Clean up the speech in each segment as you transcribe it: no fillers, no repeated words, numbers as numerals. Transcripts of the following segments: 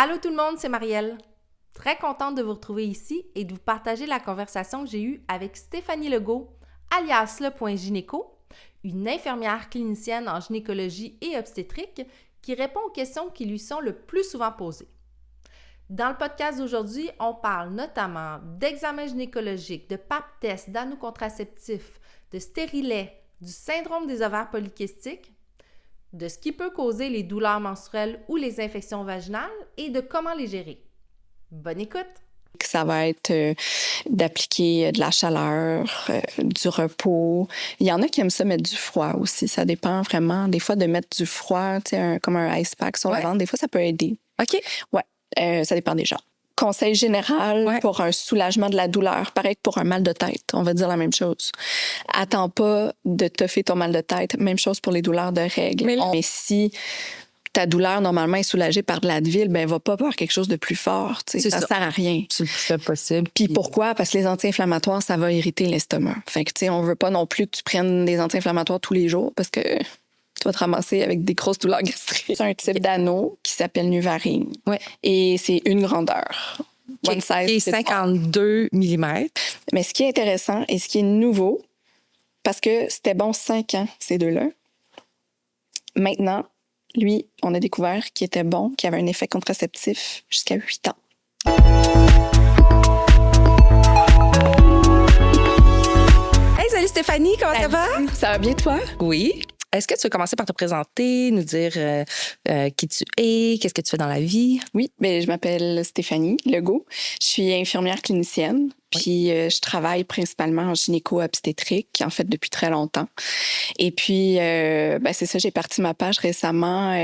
Allô tout le monde, c'est Marielle. Très contente de vous retrouver ici et de vous partager la conversation que j'ai eue avec Stéphanie Legault, alias Le Point Gynéco, une infirmière clinicienne en gynécologie et obstétrique qui répond aux questions qui lui sont le plus souvent posées. Dans le podcast d'aujourd'hui, on parle notamment d'examens gynécologiques, de pap test, d'anneaux contraceptifs, de stérilet, du syndrome des ovaires polykystiques, de ce qui peut causer les douleurs menstruelles ou les infections vaginales et de comment les gérer. Bonne écoute! Ça va être d'appliquer de la chaleur, du repos. Il y en a qui aiment ça mettre du froid aussi. Ça dépend vraiment. Des fois, de mettre du froid, comme un ice pack sur le ventre, des fois, ça peut aider. OK. Ouais, ça dépend des gens. Conseil général pour un soulagement de la douleur, pareil que pour un mal de tête, on va dire la même chose. Attends pas de toffer ton mal de tête. Même chose pour les douleurs de règles. Mais si ta douleur, normalement, est soulagée par de l'Advil, ben va pas voir quelque chose de plus fort. Ça sert à rien. C'est le plus faible possible. Puis pourquoi? Parce que les anti-inflammatoires, ça va irriter l'estomac. Fait que, on veut pas non plus que tu prennes des anti-inflammatoires tous les jours parce que tu vas te ramasser avec des grosses douleurs gastriques. C'est un type d'anneau qui s'appelle Nuvaring. Ouais. Et c'est une grandeur. One size. Qui est 52 mm. Mais ce qui est intéressant et ce qui est nouveau, parce que c'était bon 5 ans, ces deux-là. Maintenant, lui, on a découvert qu'il était bon, qu'il avait un effet contraceptif jusqu'à 8 ans. Hey, salut Stéphanie, comment ça va? Ça va bien, toi? Oui. Est-ce que tu veux commencer par te présenter, nous dire qui tu es, qu'est-ce que tu fais dans la vie? Oui, je m'appelle Stéphanie Legault. Je suis infirmière clinicienne. Puis, je travaille principalement en gynéco-obstétrique, en fait, depuis très longtemps. Et puis, c'est ça, j'ai parti ma page récemment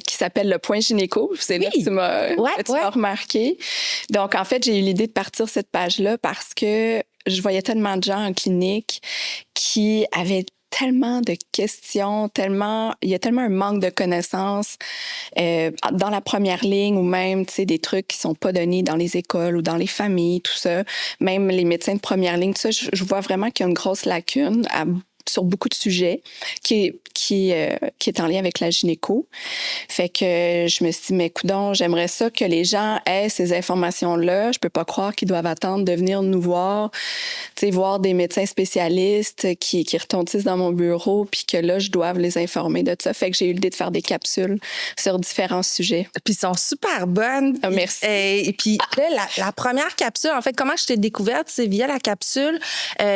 qui s'appelle Le Point Gynéco. C'est là que tu m'as remarqué. Donc, en fait, j'ai eu l'idée de partir cette page-là parce que je voyais tellement de gens en clinique qui avaient tellement de questions, il y a tellement un manque de connaissances dans la première ligne ou même, des trucs qui sont pas donnés dans les écoles ou dans les familles, tout ça. Même les médecins de première ligne, tout ça, je vois vraiment qu'il y a une grosse lacune sur beaucoup de sujets qui est en lien avec la gynéco. Fait que je me suis dit, mais coudonc, j'aimerais ça que les gens aient ces informations-là. Je peux pas croire qu'ils doivent attendre de venir nous voir, voir des médecins spécialistes qui retentissent dans mon bureau, puis que là, je dois les informer de ça. Fait que j'ai eu l'idée de faire des capsules sur différents sujets. Puis ils sont super bonnes. Ah, merci. Et puis là, la première capsule, en fait, comment je t'ai découverte, c'est via la capsule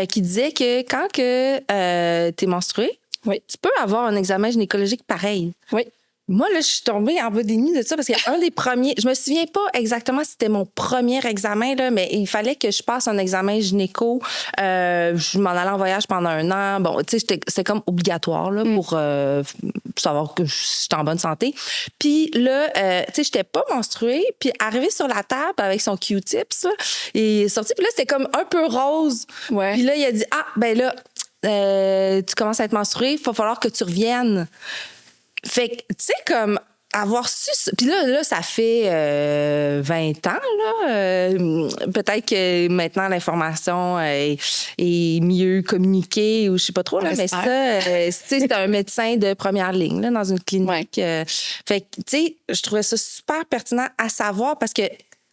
qui disait que quand t'es menstruée, tu peux avoir un examen gynécologique pareil. Oui. Moi, là, je suis tombée en bas des nues de ça parce qu'un des premiers... Je me souviens pas exactement si c'était mon premier examen, là, mais il fallait que je passe un examen gynéco. Je m'en allais en voyage pendant 1 an. Bon, tu sais, c'était comme obligatoire là, pour savoir que j'étais en bonne santé. Puis là, tu sais, j'étais pas menstruée. Puis arrivé sur la table avec son Q-tips, là, il est sorti. Puis là, c'était comme un peu rose. Ouais. Puis là, il a dit, tu commences à être menstruée, il va falloir que tu reviennes. Fait que, tu sais, comme avoir su... Puis là, ça fait 20 ans, là. Peut-être que maintenant, l'information est mieux communiquée ou je sais pas trop, là. Mais ça, c'est un médecin de première ligne, là, dans une clinique. Fait que, tu sais, je trouvais ça super pertinent à savoir parce que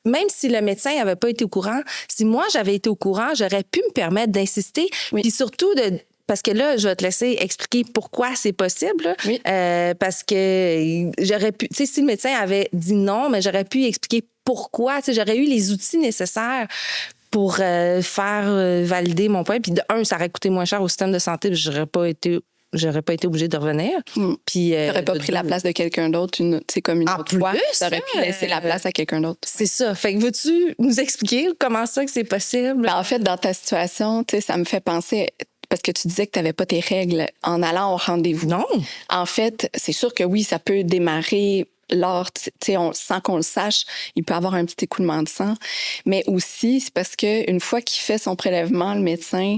même si le médecin n'avait pas été au courant, si moi, j'avais été au courant, j'aurais pu me permettre d'insister. Puis surtout, parce que là, je vais te laisser expliquer pourquoi c'est possible. Oui. Parce que j'aurais pu... Tu sais, si le médecin avait dit non, mais j'aurais pu expliquer pourquoi. Tu sais, j'aurais eu les outils nécessaires pour faire valider mon point. Puis ça aurait coûté moins cher au système de santé. Puis j'aurais pas été obligée de revenir. Puis t'aurais pas pris la place de quelqu'un d'autre, comme une autre fois. T'aurais pu laisser la place à quelqu'un d'autre. C'est ça. Fait que veux-tu nous expliquer comment ça que c'est possible? En fait, dans ta situation, ça me fait penser... Parce que tu disais que tu n'avais pas tes règles en allant au rendez-vous. Non. En fait, c'est sûr que oui, ça peut démarrer sans qu'on le sache, il peut avoir un petit écoulement de sang. Mais aussi, c'est parce qu'une fois qu'il fait son prélèvement, le médecin,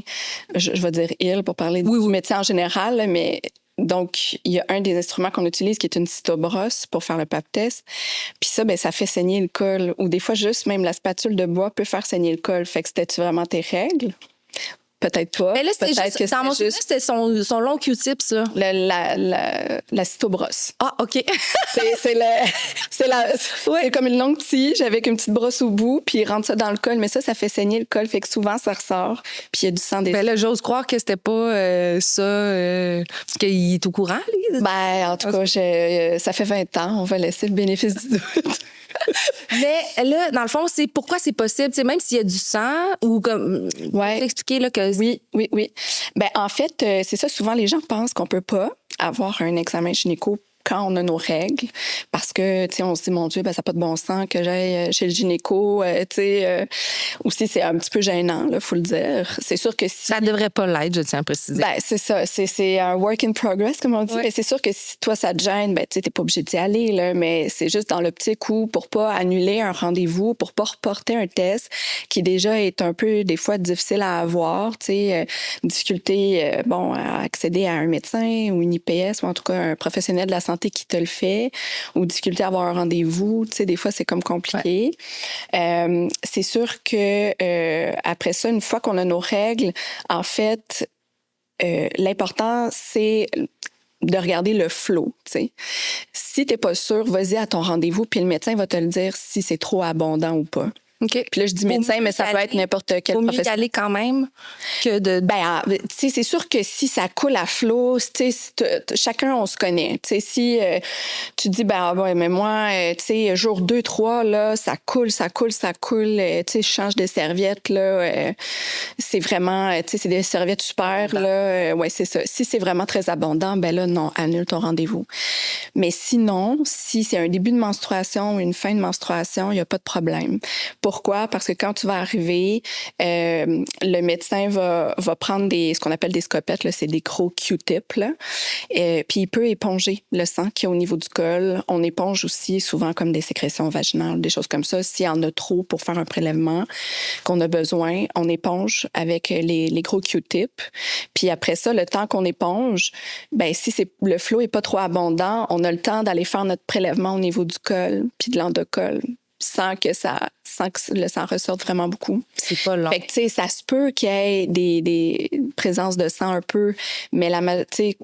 je vais dire il pour parler du médecin en général, là, mais donc, il y a un des instruments qu'on utilise qui est une cytobrosse pour faire le pap test. Puis ça, ça fait saigner le col. Ou des fois, juste même la spatule de bois peut faire saigner le col. Fait que c'était-tu vraiment tes règles? peut-être pas. Mais là, c'était Peut-être juste, dans mon souvenir, c'était son long Q-tips, là. La cytobrosse. Ah, OK. C'est comme une longue tige avec une petite brosse au bout, puis il rentre ça dans le col. Mais ça fait saigner le col, fait que souvent, ça ressort, puis il y a du sang des... Ben là, j'ose croire que c'était pas ça, parce qu'il est au courant, lui. Ben, en tout cas, ça fait 20 ans. On va laisser le bénéfice du doute. Mais là, dans le fond, c'est pourquoi c'est possible, tu sais, même s'il y a du sang ou comme. Ouais. Expliquer là que. Oui. Ben, en fait, c'est ça. Souvent, les gens pensent qu'on peut pas avoir un examen gynéco quand on a nos règles, parce que, tu sais, on se dit, mon Dieu, ben, ça n'a pas de bon sens que j'aille chez le gynéco, tu sais. Aussi, c'est un petit peu gênant, il faut le dire. C'est sûr que si... Ça devrait pas l'être, je tiens à préciser. Ben, c'est ça. C'est un work in progress, comme on dit. Ouais. Mais c'est sûr que si toi, ça te gêne, ben, tu sais, t'es pas obligé d'y aller, là. Mais c'est juste dans l'optique où, pour pas annuler un rendez-vous, pour pas reporter un test qui déjà est un peu, des fois, difficile à avoir, tu sais, difficulté, à accéder à un médecin ou une IPS ou en tout cas un professionnel de la santé qui te le fait, ou difficulté à avoir un rendez-vous, tu sais, des fois, c'est comme compliqué. Ouais. C'est sûr que après ça, une fois qu'on a nos règles, en fait, l'important, c'est de regarder le flow, tu sais. Si t'es pas sûr, vas-y à ton rendez-vous, puis le médecin va te le dire si c'est trop abondant ou pas. OK. Puis là, je dis médecin, mais ça peut être n'importe quel professionnel. professionnel. Faut mieux y aller quand même que de... Ben, tu sais, c'est sûr que si ça coule à flot, tu sais, chacun, on se connaît. Tu sais, si tu dis, mais moi, tu sais, jour 2, 3, là, ça coule, tu sais, je change de serviette, là, c'est vraiment, tu sais, c'est des serviettes super, là, ouais, c'est ça. Si c'est vraiment très abondant, ben là, non, annule ton rendez-vous. Mais sinon, si c'est un début de menstruation ou une fin de menstruation, il n'y a pas de problème. Pourquoi? Parce que quand tu vas arriver, le médecin va prendre ce qu'on appelle des scopettes, là, c'est des gros Q-tips, là, puis il peut éponger le sang qui est au niveau du col. On éponge aussi souvent comme des sécrétions vaginales, des choses comme ça. S'il y en a trop pour faire un prélèvement qu'on a besoin, on éponge avec les gros Q-tips. Puis après ça, le temps qu'on éponge, ben si le flot est pas trop abondant, on a le temps d'aller faire notre prélèvement au niveau du col puis de l'endocol, sans que le sang ressorte vraiment beaucoup. C'est pas long. Fait que, tu sais, ça se peut qu'il y ait des présences de sang un peu, mais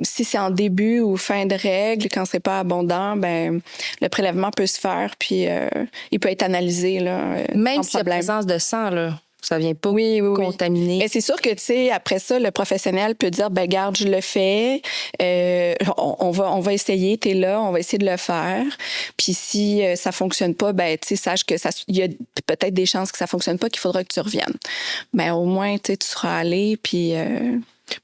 si c'est en début ou fin de règle, quand c'est pas abondant, ben le prélèvement peut se faire, puis il peut être analysé, là, même sans s'il y a problème. présence de sang, là. Ça vient pas contaminer. Mais c'est sûr que, tu sais, après ça, le professionnel peut dire, ben garde, je le fais, on va essayer, t'es là, on va essayer de le faire. Puis si ça fonctionne pas, ben tu sais, sache que il y a peut-être des chances que ça fonctionne pas, qu'il faudra que tu reviennes. Ben au moins, tu sais, tu seras allé, puis...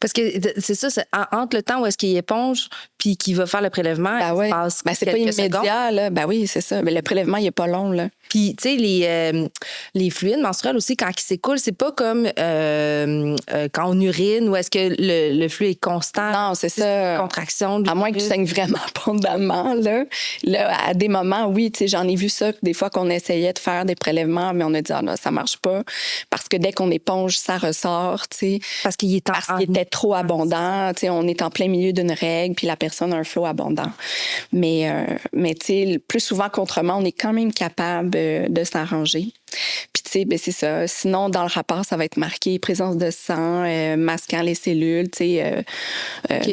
Parce que c'est ça, entre le temps où est-ce qu'il éponge puis qu'il va faire le prélèvement, ben ouais. il passe c'est pas immédiat, là. Ben oui, c'est ça. Mais le prélèvement, il est pas long, là. Puis, tu sais, les fluides menstruels aussi, quand ils s'écoulent, c'est pas comme quand on urine, où est-ce que le flux est constant. Non, c'est ça. Contraction. À moins que tu saignes vraiment abondamment, là. Là, à des moments, oui, tu sais, j'en ai vu ça, des fois qu'on essayait de faire des prélèvements, mais on a dit, non, ça marche pas. Parce que dès qu'on éponge, ça ressort, tu sais. Parce qu'il était trop abondant. Tu sais, on est en plein milieu d'une règle, puis la personne a un flot abondant. Mais tu sais, plus souvent qu'autrement, on est quand même capable de s'arranger. Puis, tu sais, ben, c'est ça. Sinon, dans le rapport, ça va être marqué présence de sang, masquant les cellules, tu sais,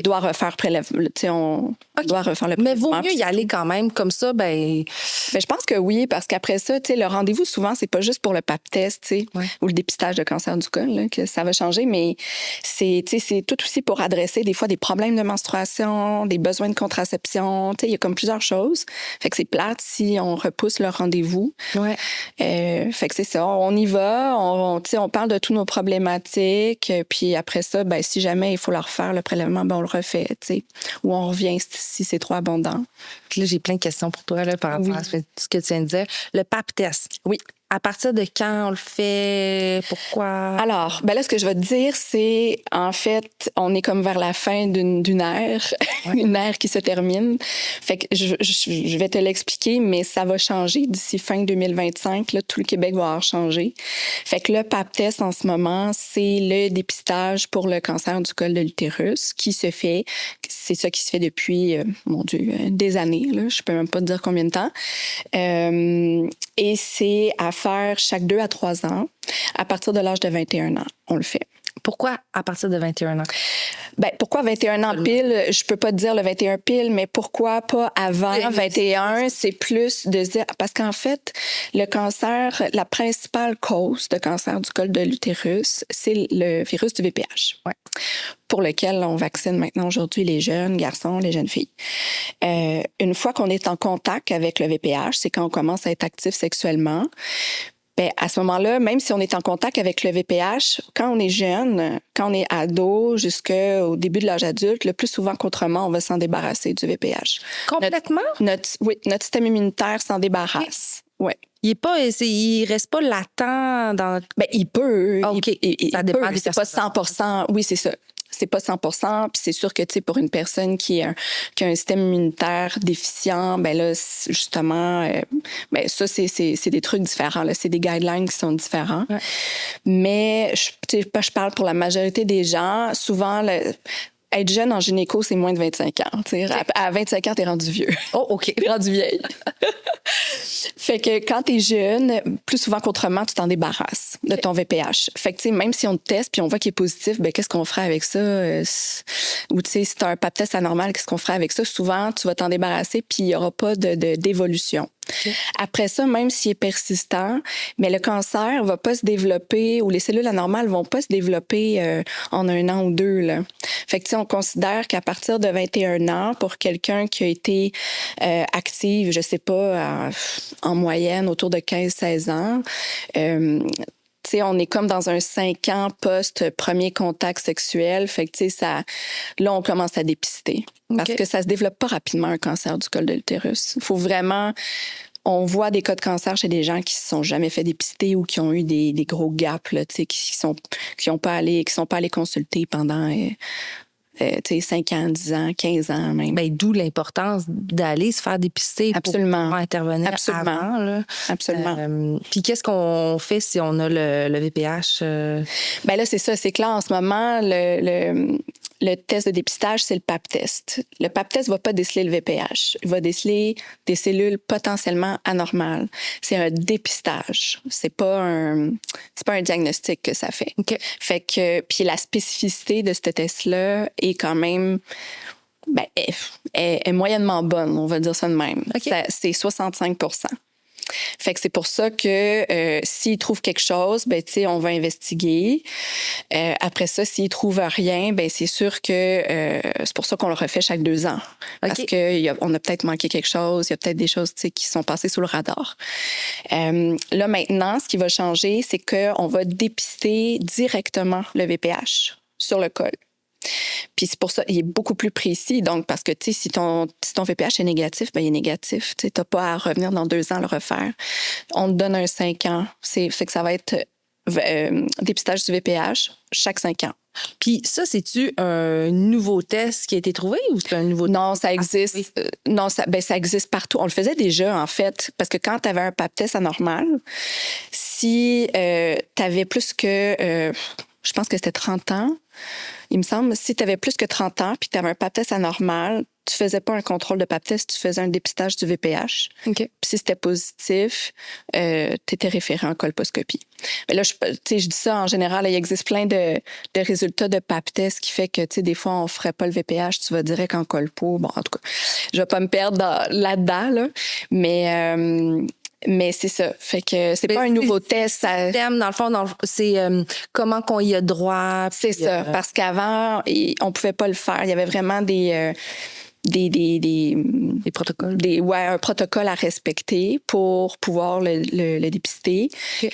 doit refaire prélèvement. Tu sais, on doit refaire le prélèvement. Mais vaut mieux y aller quand même, comme ça, ben je pense que oui, parce qu'après ça, tu sais, le rendez-vous, souvent, c'est pas juste pour le pap test, tu sais, ou le dépistage de cancer du col, là, que ça va changer, mais c'est tout aussi pour adresser des fois des problèmes de menstruation, des besoins de contraception, tu sais, il y a comme plusieurs choses. Fait que c'est plate si on repousse le rendez-vous. Ouais. Fait que c'est ça, on y va, on parle de toutes nos problématiques, puis après ça, ben si jamais il faut le refaire, le prélèvement, ben on le refait, tu sais, ou on revient si c'est trop abondant. Là, j'ai plein de questions pour toi là, par rapport à ce que tu viens de dire. Le pap test. Oui. À partir de quand on le fait? Pourquoi? Alors, ben là, ce que je vais te dire, c'est, en fait, on est comme vers la fin d'une ère, une ère qui se termine. Fait que je vais te l'expliquer, mais ça va changer d'ici fin 2025. Là, tout le Québec va avoir changé. Fait que le pap test, en ce moment, c'est le dépistage pour le cancer du col de l'utérus qui se fait. C'est ça qui se fait depuis, des années. Là, je peux même pas te dire combien de temps. Et c'est à faire chaque 2 à 3 ans. À partir de l'âge de 21 ans, on le fait. Pourquoi à partir de 21 ans? Ben, pourquoi 21 ans pile? Je peux pas te dire le 21 pile, mais pourquoi pas avant 21? C'est plus de dire... Parce qu'en fait, le cancer, la principale cause de cancer du col de l'utérus, c'est le virus du VPH. Ouais. Pour lequel on vaccine maintenant aujourd'hui les jeunes garçons, les jeunes filles. Une fois qu'on est en contact avec le VPH, c'est quand on commence à être actif sexuellement. Ben, à ce moment-là, même si on est en contact avec le VPH, quand on est jeune, quand on est ado jusqu'au début de l'âge adulte, le plus souvent qu'autrement, on va s'en débarrasser du VPH. Complètement? Notre système immunitaire s'en débarrasse. Ouais. Il reste pas latent dans... Ben, il peut. OK. Ça dépend des c'est pas 100%. Oui, c'est ça. C'est pas 100%. Puis c'est sûr que, tu sais, pour une personne qui a un système immunitaire déficient, ben là, justement, ben ça, c'est des trucs différents. Là. C'est des guidelines qui sont différents. Ouais. Mais, je parle pour la majorité des gens. Souvent, être jeune en gynéco, c'est moins de 25 ans. Okay. À 25 ans, t'es rendu vieux. Oh, OK. T'es rendu vieille. Fait que quand t'es jeune, plus souvent qu'autrement, tu t'en débarrasses de ton VPH. Fait que, tu sais, même si on te teste puis on voit qu'il est positif, ben qu'est-ce qu'on ferait avec ça? Ou, tu sais, si t'as un pap test anormal, qu'est-ce qu'on ferait avec ça? Souvent, tu vas t'en débarrasser puis il y aura pas d'évolution. Okay. Après ça, même s'il est persistant, mais le cancer va pas se développer ou les cellules anormales vont pas se développer en 1 an ou 2. Là. Fait que, tu sais, on considère qu'à partir de 21 ans, pour quelqu'un qui a été active, je sais pas, en moyenne autour de 15-16 ans, tu sais, on est comme dans un 5 ans post-premier contact sexuel. Fait que, tu sais, là, on commence à dépister. Okay. Parce que ça se développe pas rapidement, un cancer du col de l'utérus. Il faut vraiment... On voit des cas de cancer chez des gens qui se sont jamais fait dépister ou qui ont eu des gros gaps, là, tu sais, qui sont pas allés consulter pendant... 5 ans, 10 ans, 15 ans même. Ben, d'où l'importance d'aller se faire dépister. Absolument. Pour intervenir Absolument. avant. Là. Absolument. Puis qu'est-ce qu'on fait si on a le VPH? Ben là, c'est ça. C'est que là, en ce moment, le test de dépistage, c'est le pap test. Le pap test va pas déceler le VPH. Il va déceler des cellules potentiellement anormales. C'est un dépistage. C'est pas un diagnostic que ça fait. Okay. Fait que, puis la spécificité de ce test-là est quand même, ben, est moyennement bonne, on va dire ça de même. Okay. C'est 65%. Fait que c'est pour ça que s'ils trouvent quelque chose, ben tu sais, on va investiguer. Après ça, s'ils trouvent rien, ben c'est sûr que c'est pour ça qu'on le refait chaque 2 ans, parce que on a peut-être manqué quelque chose, il y a peut-être des choses, tu sais, qui sont passées sous le radar. Là maintenant, ce qui va changer, c'est que on va dépister directement le VPH sur le col. Puis c'est pour ça, il est beaucoup plus précis. Donc, parce que, tu sais, si ton VPH est négatif, ben il est négatif. Tu sais, t'as pas à revenir dans 2 ans le refaire. On te donne un 5 ans. Fait que ça va être dépistage du VPH chaque 5 ans. Puis ça, c'est-tu un nouveau test qui a été trouvé ou c'est un nouveau test? Non, ça existe. Non, ça existe partout. On le faisait déjà, en fait, parce que quand tu avais un pap test anormal, si tu avais plus que, je pense que c'était 30 ans, il me semble, si tu avais plus que 30 ans puis tu avais un pap test anormal, tu faisais pas un contrôle de pap test, tu faisais un dépistage du VPH. Okay. Puis si c'était positif, tu étais référé en colposcopie. Mais là, je dis ça en général, il existe plein de résultats de pap test qui fait que, tu sais, des fois, on ferait pas le VPH, tu vas direct en colpo. Bon, en tout cas, je vais pas me perdre là-dedans, là. Mais c'est ça. Fait que c'est pas un nouveau test. Ça... Dans le fond, c'est comment qu'on y a droit. C'est ça. Parce qu'avant, on pouvait pas le faire. Il y avait vraiment des protocoles. Un protocole à respecter pour pouvoir le dépister. Okay.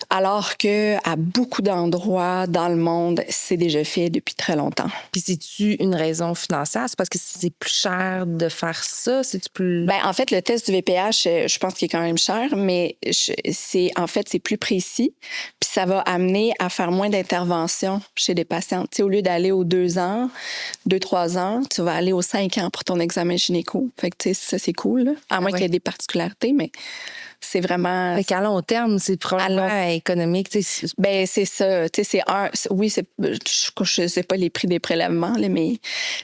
Alors que à beaucoup d'endroits dans le monde, c'est déjà fait depuis très longtemps. Puis c'est-tu une raison financière? C'est parce que c'est plus cher de faire ça? C'est-tu plus... Ben, en fait, le test du VPH, je pense qu'il est quand même cher, mais c'est plus précis. Puis ça va amener à faire moins d'interventions chez des patients. Tu sais, au lieu d'aller aux 2 ans, 2-3 ans, tu vas aller aux 5 ans pour ton examen gynéco. Fait que, tu sais, ça, c'est cool, là. À moins qu'il y ait des particularités, mais c'est vraiment... Fait qu'à long terme, c'est probablement économique. Ben, c'est ça. Tu sais, je sais pas les prix des prélèvements, là, mais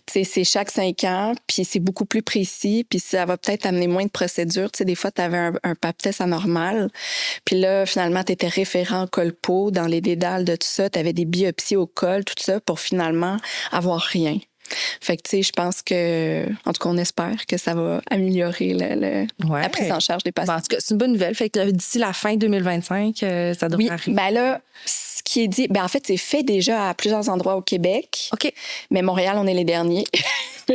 tu sais, c'est chaque 5 ans, puis c'est beaucoup plus précis, puis ça va peut-être amener moins de procédures. Tu sais, des fois, tu avais un pap test anormal, puis là, finalement, tu étais référent colpo dans les dédales de tout ça, tu avais des biopsies au col, tout ça, pour finalement avoir rien. Fait que, tu sais, je pense que, en tout cas, on espère que ça va améliorer la prise en charge des patients. En tout cas, c'est une bonne nouvelle. Fait que d'ici la fin 2025, ça devrait arriver. Ben là, ce qui est dit, en fait, c'est fait déjà à plusieurs endroits au Québec. OK. Mais Montréal, on est les derniers.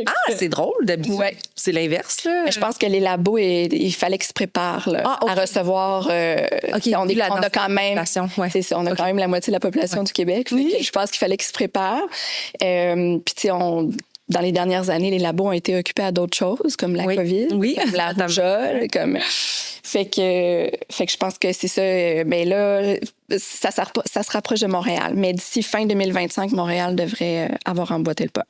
Ah, c'est drôle, d'habitude. Ouais. C'est l'inverse, là. Je pense que les labos, il fallait qu'ils se préparent là, à recevoir. On a quand même. C'est ça, on a quand même la moitié de la population du Québec. Je pense qu'il fallait qu'ils se préparent. Puis, tu sais, dans les dernières années, les labos ont été occupés à d'autres choses, comme la COVID, comme la rougeole, comme... Fait que je pense que c'est ça. Mais là, ça se rapproche de Montréal. Mais d'ici fin 2025, Montréal devrait avoir emboîté le pas.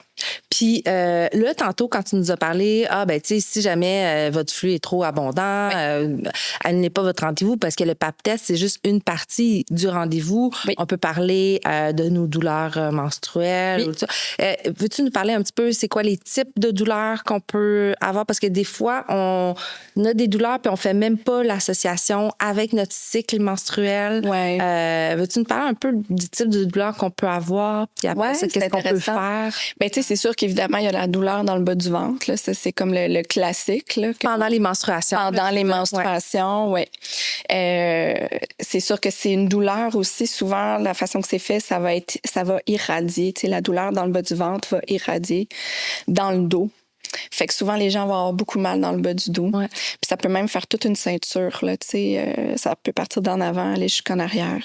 Puis là, tantôt, quand tu nous as parlé, tu sais, si jamais votre flux est trop abondant, annulez pas votre rendez-vous parce que le pap test, c'est juste une partie du rendez-vous. Oui. On peut parler de nos douleurs menstruelles. Ou tout ça. Veux-tu nous parler un petit peu, c'est quoi les types de douleurs qu'on peut avoir? Parce que des fois, on a des douleurs puis on fait même pas l'association avec notre cycle menstruel. Ouais. Veux-tu nous parler un peu du type de douleur qu'on peut avoir? Puis après ça, qu'est-ce qu'on peut faire? Ben, tu sais, c'est sûr qu'évidemment, il y a la douleur dans le bas du ventre. Là. Ça, c'est comme le classique. Là, pendant les menstruations. Pendant les menstruations, oui. C'est sûr que c'est une douleur aussi. Souvent, la façon que c'est fait, ça va irradier. Tu sais, la douleur dans le bas du ventre va irradier dans le dos. Fait que souvent, les gens vont avoir beaucoup mal dans le bas du dos. Ouais. Puis ça peut même faire toute une ceinture, là, tu sais. Ça peut partir d'en avant, aller jusqu'en arrière.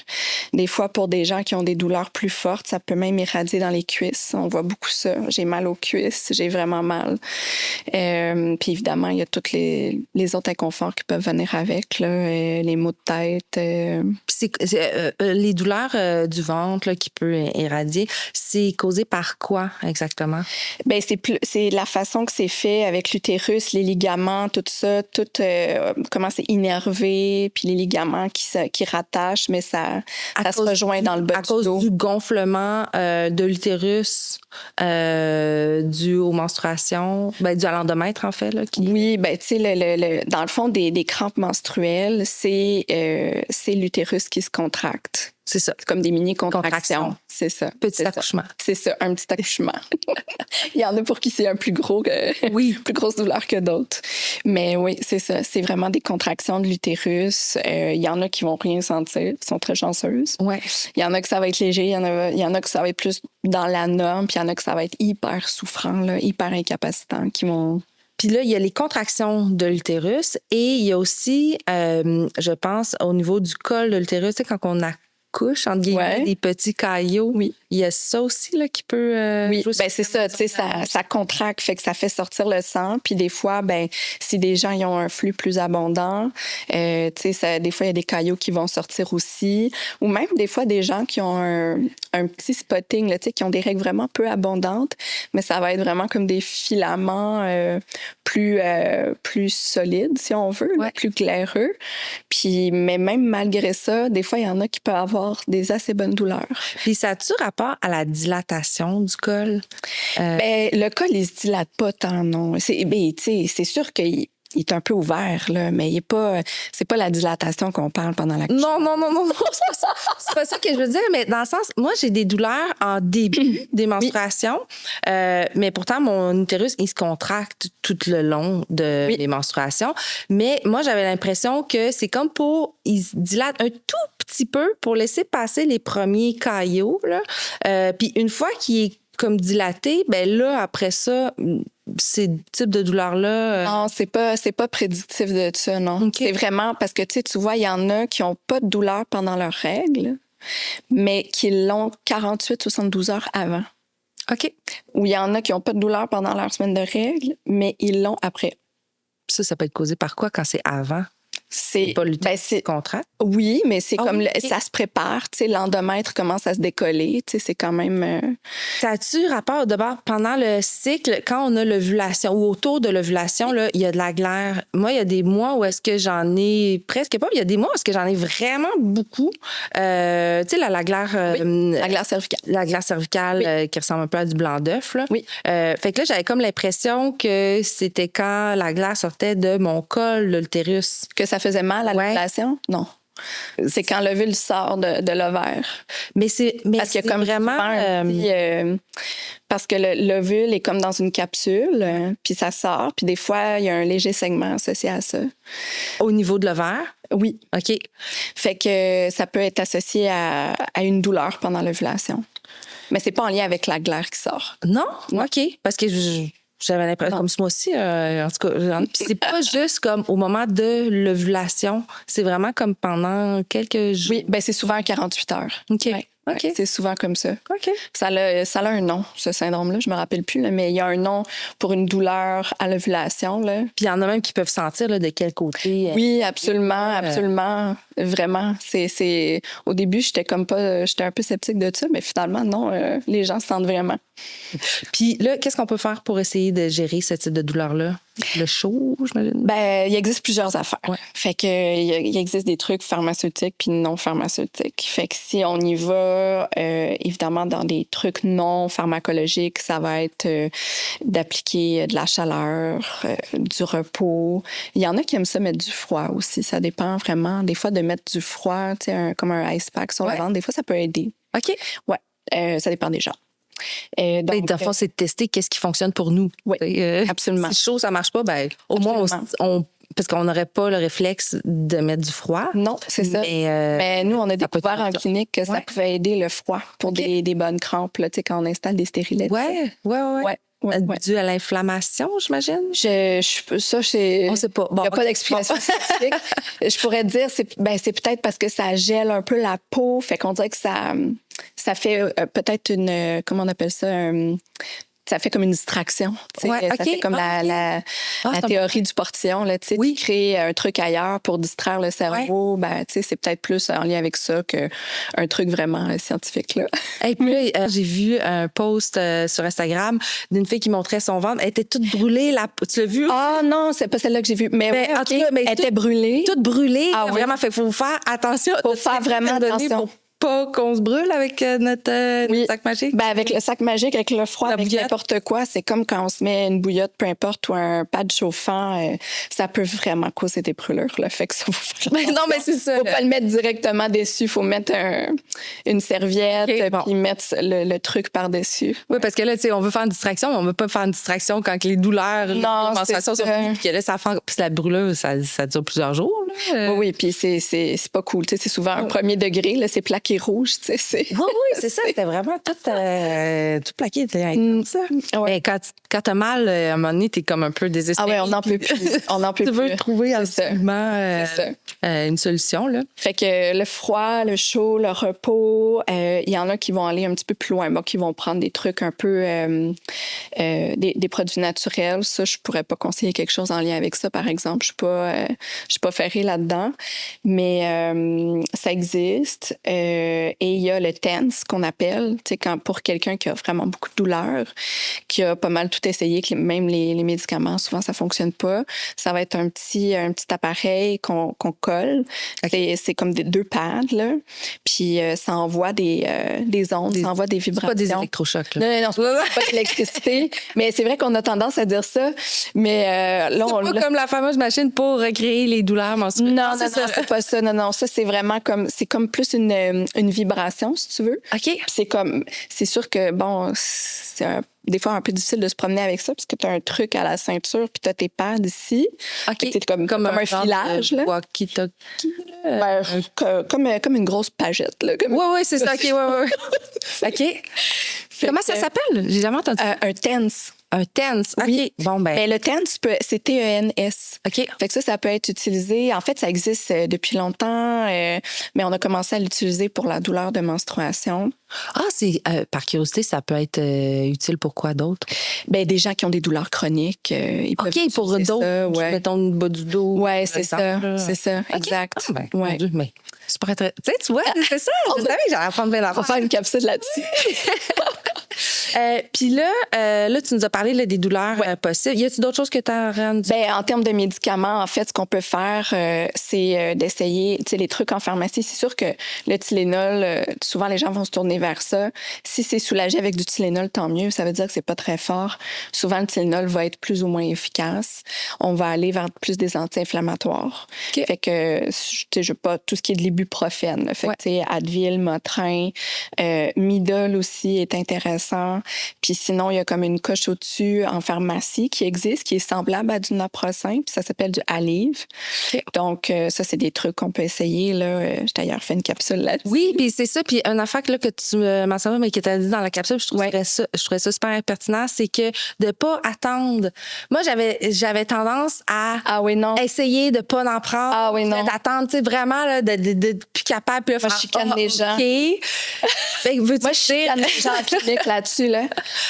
Des fois, pour des gens qui ont des douleurs plus fortes, ça peut même irradier dans les cuisses. On voit beaucoup ça. J'ai mal aux cuisses, j'ai vraiment mal. Puis évidemment, il y a tous les autres inconforts qui peuvent venir avec, là, les maux de tête. Puis les douleurs du ventre là, qui peut irradier, c'est causé par quoi exactement? Ben c'est la façon que c'est fait avec l'utérus, les ligaments, tout ça, comment c'est innervé, puis les ligaments qui rattachent, mais ça se rejoint dans le bas du dos. À cause du gonflement de l'utérus dû aux menstruations, dû à l'endomètre en fait. Là, Oui, ben tu sais, dans le fond, des crampes menstruelles, c'est l'utérus qui se contracte. C'est ça. C'est comme des mini-contractions. C'est ça. Petit accouchement. C'est ça, un petit accouchement. Il y en a pour qui c'est un plus gros plus grosse douleur que d'autres. Mais oui, c'est ça. C'est vraiment des contractions de l'utérus. Il y en a qui vont rien sentir, qui sont très chanceuses. Ouais. Il y en a que ça va être léger, il y en a que ça va être plus dans la norme, puis il y en a que ça va être hyper souffrant, là, hyper incapacitant, qui vont... Puis là, il y a les contractions de l'utérus et il y a aussi, je pense, au niveau du col de l'utérus, tu sais, quand on accouche, entre guillemets, des petits caillots. Oui. Il y a ça aussi là, qui peut... oui, ben c'est ça, tu sais, ça contracte, fait que ça fait sortir le sang. Puis des fois, si des gens ils ont un flux plus abondant, tu sais, des fois, il y a des caillots qui vont sortir aussi. Ou même des fois, des gens qui ont un petit spotting, là, tu sais, qui ont des règles vraiment peu abondantes, mais ça va être vraiment comme des filaments plus solides, si on veut, là, plus claireux. Puis, mais même malgré ça, des fois, il y en a qui peuvent avoir des assez bonnes douleurs. Puis ça a-tu rapport à la dilatation du col? Le col, il se dilate pas tant, non. C'est sûr qu'il est un peu ouvert, là, mais c'est pas la dilatation qu'on parle pendant la couche. Non, c'est pas ça. C'est pas ça que je veux dire, mais dans le sens, moi, j'ai des douleurs en début des menstruations, mais pourtant, mon utérus, il se contracte tout le long des menstruations. Mais moi, j'avais l'impression que c'est comme il se dilate un tout petit peu pour laisser passer les premiers caillots, là. Puis une fois qu'il est comme dilaté, là, après ça, ces types de douleurs-là... Non, c'est pas prédictif de ça, non. Okay. C'est vraiment parce que, tu vois, il y en a qui n'ont pas de douleur pendant leurs règles, mais qui l'ont 48-72 heures avant. OK. Ou il y en a qui n'ont pas de douleur pendant leur semaine de règles, mais ils l'ont après. Ça peut être causé par quoi quand c'est avant? C'est Pas lutter c'est contre. oui, mais c'est comme OK. ça se prépare, tu sais, l'endomètre commence à se décoller, tu sais, c'est quand même Ça a-tu rapport d'abord pendant le cycle, quand on a l'ovulation ou autour de l'ovulation, là, il y a de la glaire. Moi, il y a des mois où est-ce que j'en ai presque pas, mais il y a des mois où est-ce que j'en ai vraiment beaucoup. Tu sais, la glaire. la glaire cervicale. La glaire cervicale qui ressemble un peu à du blanc d'œuf. Là. Oui. Fait que là, j'avais comme l'impression que c'était quand la glaire sortait de mon col, de l'utérus. Que ça faisait mal à Ouais. l'ovulation? Non. C'est quand l'ovule sort de l'ovaire. Mais c'est Parce qu'il y a comme vraiment souvent un petit, parce que l'ovule est comme dans une capsule, puis ça sort, puis des fois, il y a un léger segment associé à ça. au niveau de l'ovaire. Oui. OK. Fait que ça peut être associé à une douleur pendant l'ovulation. Mais c'est pas en lien avec la glaire qui sort. Non? OK. Parce que j'avais l'impression, Non. comme moi aussi, en tout cas. Puis c'est pas juste comme au moment de l'ovulation, c'est vraiment comme pendant quelques jours. Oui, c'est souvent 48 heures. OK. Ouais. OK. Ouais, c'est souvent comme ça. OK. Ça a un nom, ce syndrome-là. Je me rappelle plus, là, mais il y a un nom pour une douleur à l'ovulation. Là. Puis il y en a même qui peuvent sentir là, de quel côté. Oui, absolument, absolument. Vraiment. Au début, j'étais un peu sceptique de ça, mais finalement, non, les gens se sentent vraiment. Puis là, qu'est-ce qu'on peut faire pour essayer de gérer ce type de douleur-là? Le chaud, j'imagine? Il existe plusieurs affaires. Ouais. Fait que il existe des trucs pharmaceutiques puis non pharmaceutiques. Fait que si on y va, évidemment, dans des trucs non pharmacologiques, ça va être d'appliquer de la chaleur, du repos. Il y en a qui aiment ça mettre du froid aussi. Ça dépend vraiment. Des fois, de mettre du froid, tu sais, comme un ice pack sur le ventre, des fois, ça peut aider. OK. Ouais, ça dépend des gens. Donc, dans le fond, c'est de tester qu'est-ce qui fonctionne pour nous. Oui, absolument. Si chaud, ça marche pas, au moins, parce qu'on n'aurait pas le réflexe de mettre du froid. Non, c'est ça. Mais nous, on a découvert en clinique que ça pouvait aider le froid pour des bonnes crampes, là, quand on installe des stérillettes. Ouais. Dû à l'inflammation, j'imagine? On sait pas. Il n'y a pas d'explication scientifique. Je pourrais dire, c'est peut-être parce que ça gèle un peu la peau, fait qu'on dirait que ça fait peut-être comment on appelle ça? Ça fait comme une distraction. Ça fait comme la théorie du portillon. Là, tu crées un truc ailleurs pour distraire le cerveau. C'est peut-être plus en lien avec ça qu'un truc vraiment scientifique. Là. Et puis là, j'ai vu un post sur Instagram d'une fille qui montrait son ventre. Elle était toute brûlée. Tu l'as vu? Ah non, c'est pas celle-là que j'ai vue. Mais en tout cas, elle était brûlée. Toute brûlée. Ah, vraiment, il faut faire attention. Faut faire vraiment attention. Pas qu'on se brûle avec notre sac magique? Avec le sac magique, avec le froid, avec n'importe quoi, c'est comme quand on se met une bouillotte, peu importe, ou un pad chauffant, ça peut vraiment causer des brûlures. Là, fait que ça, non, mais c'est ça. Faut pas le mettre directement dessus. Il faut mettre une serviette puis mettre le truc par-dessus. Oui, parce que là, tu sais, on veut faire une distraction, mais on veut pas faire une distraction quand les douleurs, les menstruations sont finies, puis que là, ça fait... Puis la brûlure, ça dure plusieurs jours. Là. Oui, puis c'est pas cool. Tu sais, c'est souvent un premier degré, là, c'est plaqué rouge. Tu sais, oui, c'est ça. C'était vraiment tout plaqué. Ça. Ouais. Quand t'as mal, à un moment donné, t'es comme un peu désespéré. Ah ouais, on n'en peut plus. Tu veux trouver absolument une solution. Là. Fait que le froid, le chaud, le repos, il y en a qui vont aller un petit peu plus loin, qui vont prendre des trucs un peu des produits naturels. Ça, je pourrais pas conseiller quelque chose en lien avec ça, par exemple. Je suis pas ferrée là-dedans, mais ça existe. Et il y a le TENS qu'on appelle, tu sais, pour quelqu'un qui a vraiment beaucoup de douleur, qui a pas mal tout essayé, que même les médicaments, souvent, ça fonctionne pas. Ça va être un petit appareil qu'on colle. Okay. C'est comme deux pads, là. Puis ça envoie des ondes, ça envoie des vibrations. C'est pas des électrochocs, là. Non, c'est pas de l'électricité. Mais c'est vrai qu'on a tendance à dire ça. Mais là, c'est pas comme la fameuse machine pour recréer les douleurs menstruelles. Non, c'est pas ça. Non, ça, c'est vraiment comme plus une vibration, si tu veux. OK. C'est sûr que, bon, c'est des fois un peu difficile de se promener avec ça parce que tu as un truc à la ceinture puis tu as tes pads ici. OK. C'est comme un filage. Là. Walkie-talkie. Comme une grosse pagette. Oui, c'est ça. OK, ouais. OK. Comment ça s'appelle? J'ai jamais entendu. Un TENS. Un TENS. OK. Oui. Bon, ben. Ben, le TENS, c'est TENS. OK. Fait que ça peut être utilisé. En fait, ça existe depuis longtemps, mais on a commencé à l'utiliser pour la douleur de menstruation. Ah, par curiosité, ça peut être utile pour quoi d'autre? Ben, des gens qui ont des douleurs chroniques, ils peuvent OK, pour utiliser d'autres, ça, ouais. mettons, le bas du dos. Ouais, par c'est ça. exemple, là. C'est ça, OK. exact. Ah, ben, mon Ouais. Dieu, mais c'est pas très... Tu sais, tu vois, c'est ça. Je savais que j'allais apprendre bien On va faire une capsule là-dessus. Puis là, tu nous as parlé là, des douleurs possibles. Y a-t-il d'autres choses que tu as rendu? Ben, en termes de médicaments, en fait, ce qu'on peut faire, c'est d'essayer, tu sais, les trucs en pharmacie. C'est sûr que le Tylenol, souvent les gens vont se tourner vers ça. Si c'est soulagé avec du Tylenol, tant mieux. Ça veut dire que c'est pas très fort. Souvent, le Tylenol va être plus ou moins efficace. On va aller vers plus des anti-inflammatoires. OK. Fait que, tu sais, je veux pas tout ce qui est de l'ibuprofène. Fait que, tu sais, Advil, Motrin, Midol aussi est intéressant. Puis sinon, il y a comme une coche au-dessus en pharmacie qui existe, qui est semblable à du naproxen, puis ça s'appelle du Aleve. OK. Donc, ça, c'est des trucs qu'on peut essayer. Là. J'ai d'ailleurs fait une capsule là-dessus. Oui, puis c'est ça. Puis une affaire que tu mentionnais, mais que tu as dit dans la capsule, je trouvais ça super pertinent, c'est que de pas attendre. Moi, j'avais tendance à essayer de pas en prendre. Ah oui, non. D'attendre, tu sais, vraiment, là, de plus capable. Puis là, Moi, je chicane les gens. OK. Fait que veux-tu Moi, je chicane les gens en clinique là-dessus. Là.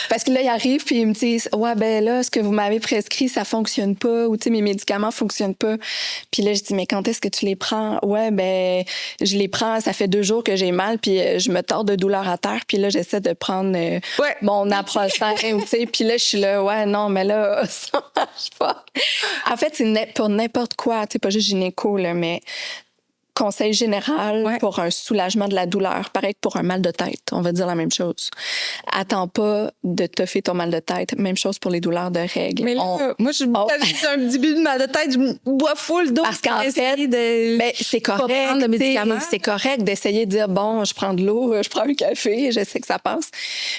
Parce que là, ils arrivent puis ils me disent « Ouais, ben là, ce que vous m'avez prescrit, ça fonctionne pas. » Ou, tu sais, mes médicaments fonctionnent pas. Puis là, je dis « Mais quand est-ce que tu les prends? » « Ouais, ben je les prends, ça fait 2 jours que j'ai mal, puis je me tords de douleur à terre. Puis là, j'essaie de prendre mon naproxen. Tu sais, puis là, je suis là « Ouais, non, mais là, ça marche pas. » En fait, c'est pour n'importe quoi. Tu sais, pas juste gynéco, là, mais... Conseil général pour un soulagement de la douleur. Pareil que pour un mal de tête. On va dire la même chose. Attends pas de toffer ton mal de tête. Même chose pour les douleurs de règles. Mais là, moi, j'ai un début de mal de tête, je bois full d'eau. Parce qu'en fait, c'est correct. Prendre de médicaments. C'est correct d'essayer de dire, bon, je prends de l'eau, je prends un café, je sais que ça passe.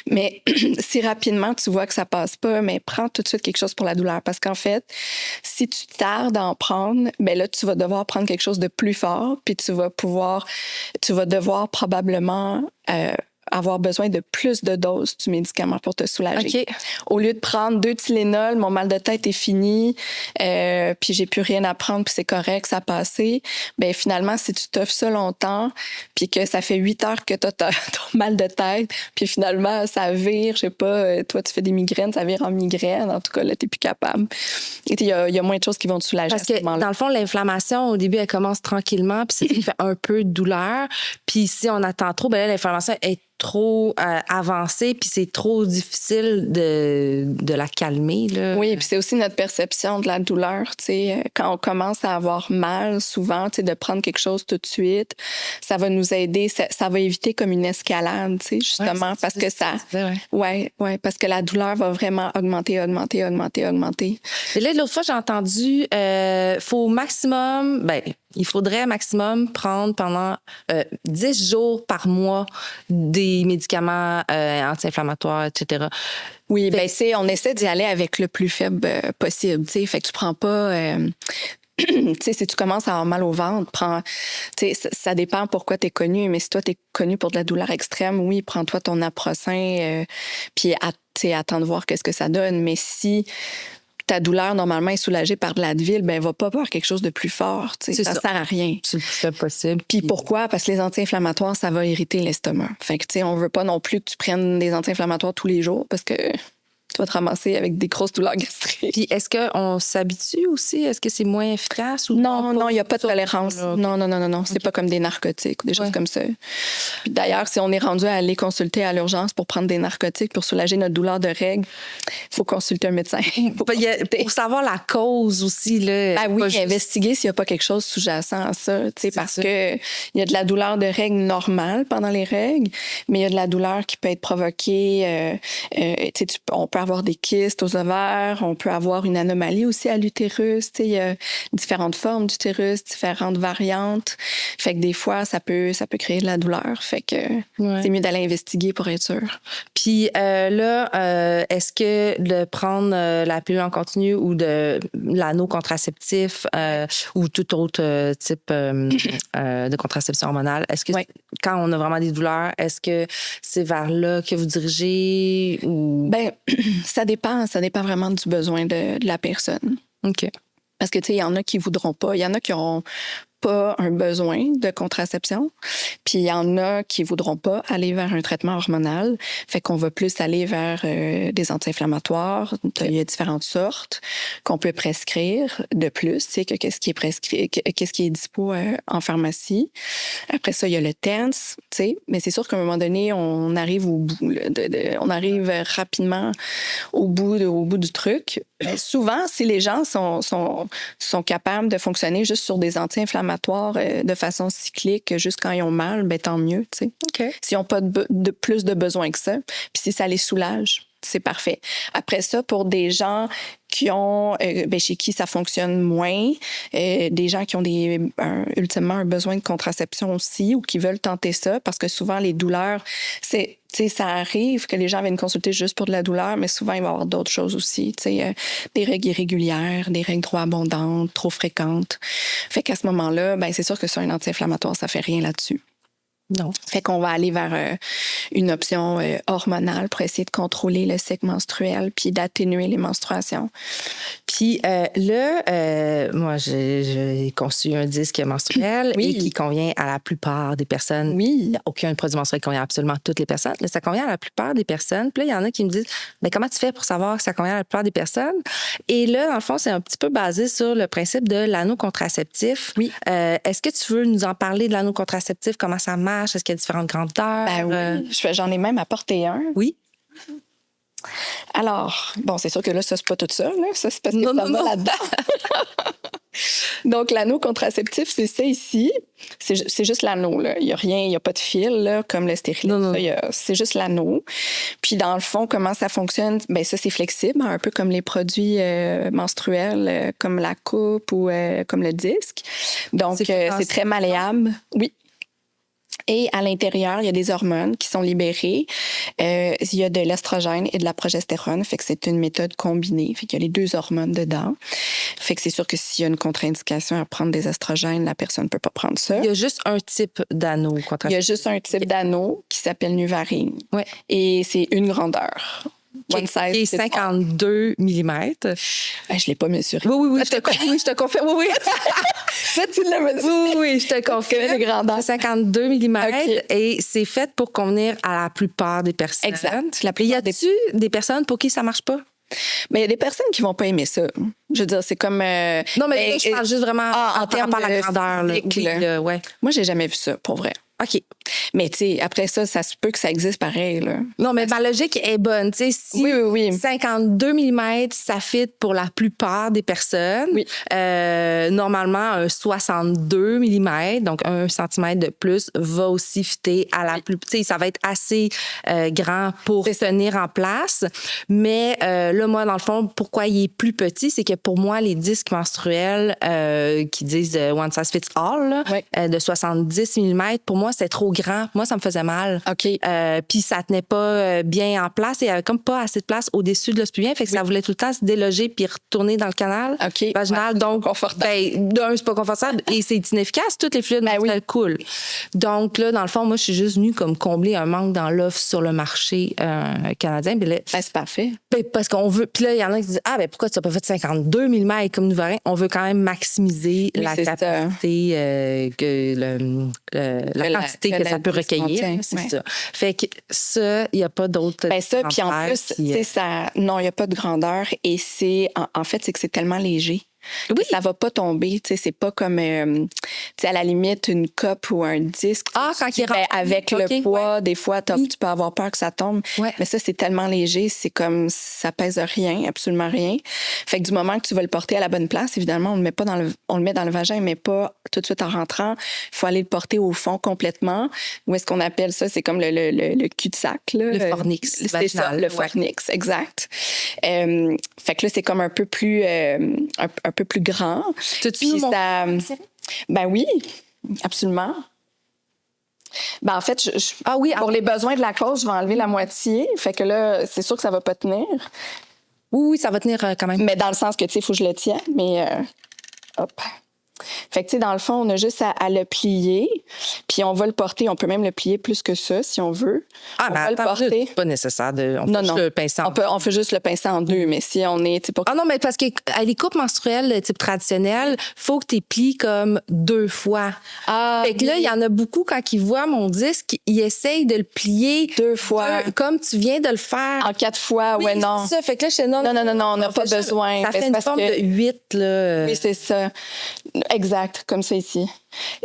Mais si rapidement tu vois que ça passe pas, mais prends tout de suite quelque chose pour la douleur. Parce qu'en fait, si tu tardes à en prendre, ben là, tu vas devoir prendre quelque chose de plus fort. Puis tu vas devoir probablement avoir besoin de plus de doses du médicament pour te soulager. Okay. Au lieu de prendre 2 Tylenol, mon mal de tête est fini, puis j'ai plus rien à prendre, puis c'est correct, ça a passé. Ben finalement, si tu t'offres ça longtemps, puis que ça fait 8 heures que tu as ton mal de tête, puis finalement, ça vire, je sais pas, toi, tu fais des migraines, ça vire en migraine. En tout cas, là, t'es plus capable. Il y a moins de choses qui vont te soulager Parce à ce que, moment-là. dans le fond, l'inflammation, au début, elle commence tranquillement, puis ça fait un peu de douleur. Puis si on attend trop, ben là, l'inflammation est trop avancée, puis c'est trop difficile de la calmer. Là. Oui, puis c'est aussi notre perception de la douleur. Tu sais, quand on commence à avoir mal, souvent, tu sais, de prendre quelque chose tout de suite, ça va nous aider, ça va éviter comme une escalade, tu sais, justement, parce que ça... Ouais, parce que la douleur va vraiment augmenter. Et là, l'autre fois, j'ai entendu, il faudrait maximum prendre pendant 10 jours par mois des médicaments anti-inflammatoires, etc. Oui, ben on essaie d'y aller avec le plus faible possible, tu sais. Fait que tu prends pas... tu sais, si tu commences à avoir mal au ventre, tu sais, ça dépend pourquoi tu es connu, mais si toi, tu es connu pour de la douleur extrême, oui, prends-toi ton naproxen, puis attends de voir qu'est-ce que ça donne. Mais si ta douleur, normalement, est soulagée par de l'Advil, ben va pas voir quelque chose de plus fort. Ça sert à rien. C'est le plus faible possible. Puis pourquoi? Parce que les anti-inflammatoires, ça va irriter l'estomac. Fait que, tu sais, on veut pas non plus que tu prennes des anti-inflammatoires tous les jours parce que tu vas te ramasser avec des grosses douleurs gastriques. Puis est-ce qu'on s'habitue aussi? Est-ce que c'est moins efficace? Ou non, il n'y a pas de tolérance. Là, okay. Non. C'est pas comme des narcotiques ou des choses comme ça. Puis d'ailleurs, si on est rendu à aller consulter à l'urgence pour prendre des narcotiques pour soulager notre douleur de règles, il faut consulter un médecin. Pour savoir la cause aussi. Là, ben oui, investiguer s'il n'y a pas quelque chose sous-jacent à ça. Parce qu'il y a de la douleur de règles normale pendant les règles, mais il y a de la douleur qui peut être provoquée. On peut avoir des kystes aux ovaires, on peut avoir une anomalie aussi à l'utérus. Il y a différentes formes d'utérus, différentes variantes. Fait que des fois, ça peut créer de la douleur. Fait que c'est mieux d'aller investiguer pour être sûr. Puis est-ce que de prendre la pilule en continu ou de l'anneau contraceptif ou tout autre type de contraception hormonale, est-ce que quand on a vraiment des douleurs, est-ce que c'est vers là que vous dirigez? Ou... Ben, Ça dépend vraiment du besoin de la personne. OK. Parce que, tu sais, il y en a qui voudront pas. Il y en a qui auront pas un besoin de contraception. Puis il y en a qui voudront pas aller vers un traitement hormonal. Fait qu'on va plus aller vers des anti-inflammatoires. Il y a différentes sortes qu'on peut prescrire de plus, tu sais, que qu'est-ce qui est prescrit, qu'est-ce qui est dispo en pharmacie. Après ça, il y a le TENS, tu sais. Mais c'est sûr qu'à un moment donné, on arrive au bout, là, on arrive rapidement au bout du truc. Mais souvent, si les gens sont capables de fonctionner juste sur des anti-inflammatoires de façon cyclique, juste quand ils ont mal, ben tant mieux, tu sais. OK. S'ils n'ont pas de plus de besoin que ça, puis si ça les soulage, c'est parfait. Après ça, pour des gens qui ont, chez qui ça fonctionne moins, des gens qui ont ultimement un besoin de contraception aussi ou qui veulent tenter ça, parce que souvent les douleurs, c'est, tu sais, ça arrive que les gens viennent consulter juste pour de la douleur, mais souvent il va y avoir d'autres choses aussi, tu sais, des règles irrégulières, des règles trop abondantes, trop fréquentes. Fait qu'à ce moment-là, ben c'est sûr que sur un anti-inflammatoire, ça fait rien là-dessus. Non. Fait qu'on va aller vers une option hormonale pour essayer de contrôler le cycle menstruel puis d'atténuer les menstruations. Puis moi, j'ai conçu un disque menstruel Oui. et qui convient à la plupart des personnes. Oui. Il n'y a aucun produit menstruel qui convient à absolument toutes les personnes, mais ça convient à la plupart des personnes. Puis là, il y en a qui me disent, mais comment tu fais pour savoir que ça convient à la plupart des personnes? Et là, dans le fond, c'est un petit peu basé sur le principe de l'anneau contraceptif. Oui. Est-ce que tu veux nous en parler de l'anneau contraceptif? Comment ça marche? Est-ce qu'il y a différentes grandeurs? Ben oui, j'en ai même apporté un. Oui. Alors, bon, c'est sûr que là, ça, c'est pas tout ça. Là. Ça, c'est parce que ça va là-dedans. Donc, l'anneau contraceptif, c'est ça ici. C'est juste l'anneau. Là. Il n'y a rien, il n'y a pas de fil, là, comme le stérilet. C'est juste l'anneau. Puis, dans le fond, comment ça fonctionne? Ben ça, c'est flexible, un peu comme les produits menstruels, comme la coupe ou comme le disque. Donc, c'est très malléable. Oui. Et à l'intérieur, il y a des hormones qui sont libérées. Il y a de l'estrogène et de la progestérone. Fait que c'est une méthode combinée. Fait qu'il y a les deux hormones dedans. Fait que c'est sûr que s'il y a une contre-indication à prendre des estrogènes, la personne ne peut pas prendre ça. Il y a juste un type d'anneau contraceptif. Il y a juste un type d'anneau qui s'appelle Nuvarine. Ouais. Et c'est une grandeur. Qui est 52 mm. Je ne l'ai pas mesuré. Oui, je te confirme. Oui. Là, tu l'as mesuré. Oui, je te confirme. Les grandeurs. 52 mm. Okay. Et c'est fait pour convenir à la plupart des personnes. Exact. Y a-tu des personnes pour qui ça marche pas? Mais il y a des personnes qui vont pas aimer ça. Je veux dire, c'est comme... non, mais là, je parle juste vraiment en termes de la grandeur. Là. Ouais. Moi, j'ai jamais vu ça, pour vrai. OK. Mais tu sais, après ça se peut que ça existe pareil, là. Non, mais ma logique est bonne. Tu sais, si oui. 52 mm, ça fit pour la plupart des personnes. Oui. Normalement, un 62 mm, donc 1 cm de plus, va aussi fitter à la plus... Tu sais, ça va être assez grand pour tenir en place. Mais là, moi, dans le fond, pourquoi il est plus petit, c'est que pour moi, les disques menstruels qui disent one size fits all, là, de 70 mm, pour moi, c'était trop grand. Moi, ça me faisait mal. OK. Puis ça tenait pas bien en place. Et il y avait comme pas assez de place au-dessus de l'os pubien. Fait que ça voulait tout le temps se déloger puis retourner dans le canal vaginal. Ouais, donc, d'un, c'est pas confortable et c'est inefficace. Tous les fluides menstruels coulent. Donc là, dans le fond, moi, je suis juste venue comme combler un manque dans l'offre sur le marché canadien. Puis là, c'est parfait. Parce qu'on veut... Puis là, il y en a qui disent, pourquoi tu n'as pas fait 52 mm comme Nuvarine? On veut quand même maximiser la capacité, la quantité que ça peut recueillir. C'est ça. Fait que ça, il n'y a pas d'autre... ça, puis en plus, non, il n'y a pas de grandeur. Et c'est... En fait, c'est que c'est tellement léger. Oui. Ça va pas tomber, tu sais, c'est pas comme à la limite une coupe ou un disque. Quand il rentre avec le poids, des fois tu peux avoir peur que ça tombe. Ouais. Mais ça c'est tellement léger, c'est comme ça pèse rien, absolument rien. Fait que du moment que tu veux le porter à la bonne place, évidemment, on le met dans le vagin, mais pas tout de suite en rentrant. Il faut aller le porter au fond complètement. Où est-ce qu'on appelle ça? C'est comme le cul-de-sac là. Le fornix. C'est ça, le fornix, exact. Fait que là c'est comme un peu plus un peu plus grand. Puis ça... Ben oui, absolument. Ben en fait, pour les besoins de la cause, je vais enlever la moitié. Fait que là, c'est sûr que ça va pas tenir. Oui, ça va tenir quand même. Mais dans le sens que, tu sais, il faut que je le tienne. Mais hop. Fait que, tu sais, dans le fond, on a juste à le plier. Puis Puis on va le porter, on peut même le plier plus que ça, si on veut. Ah, on mais va le attends, porter. c'est pas nécessaire de... On Non, peut juste non. le pincer en On fait juste le pincer en deux, mais si on est... Ah non, mais parce que les coupes menstruelles de type traditionnel, faut que tu plies comme 2 fois. Ah, Fait que là, il y en a beaucoup, quand ils voient mon disque, ils essayent de le plier 2 fois. comme tu viens de le faire. En 4 fois, Oui, ouais, non. c'est ça. Fait que là, je sais, Non, on n'a pas besoin. Ça Mais fait c'est une parce forme que- de 8, là. Oui, c'est ça. Exact, comme ça ici.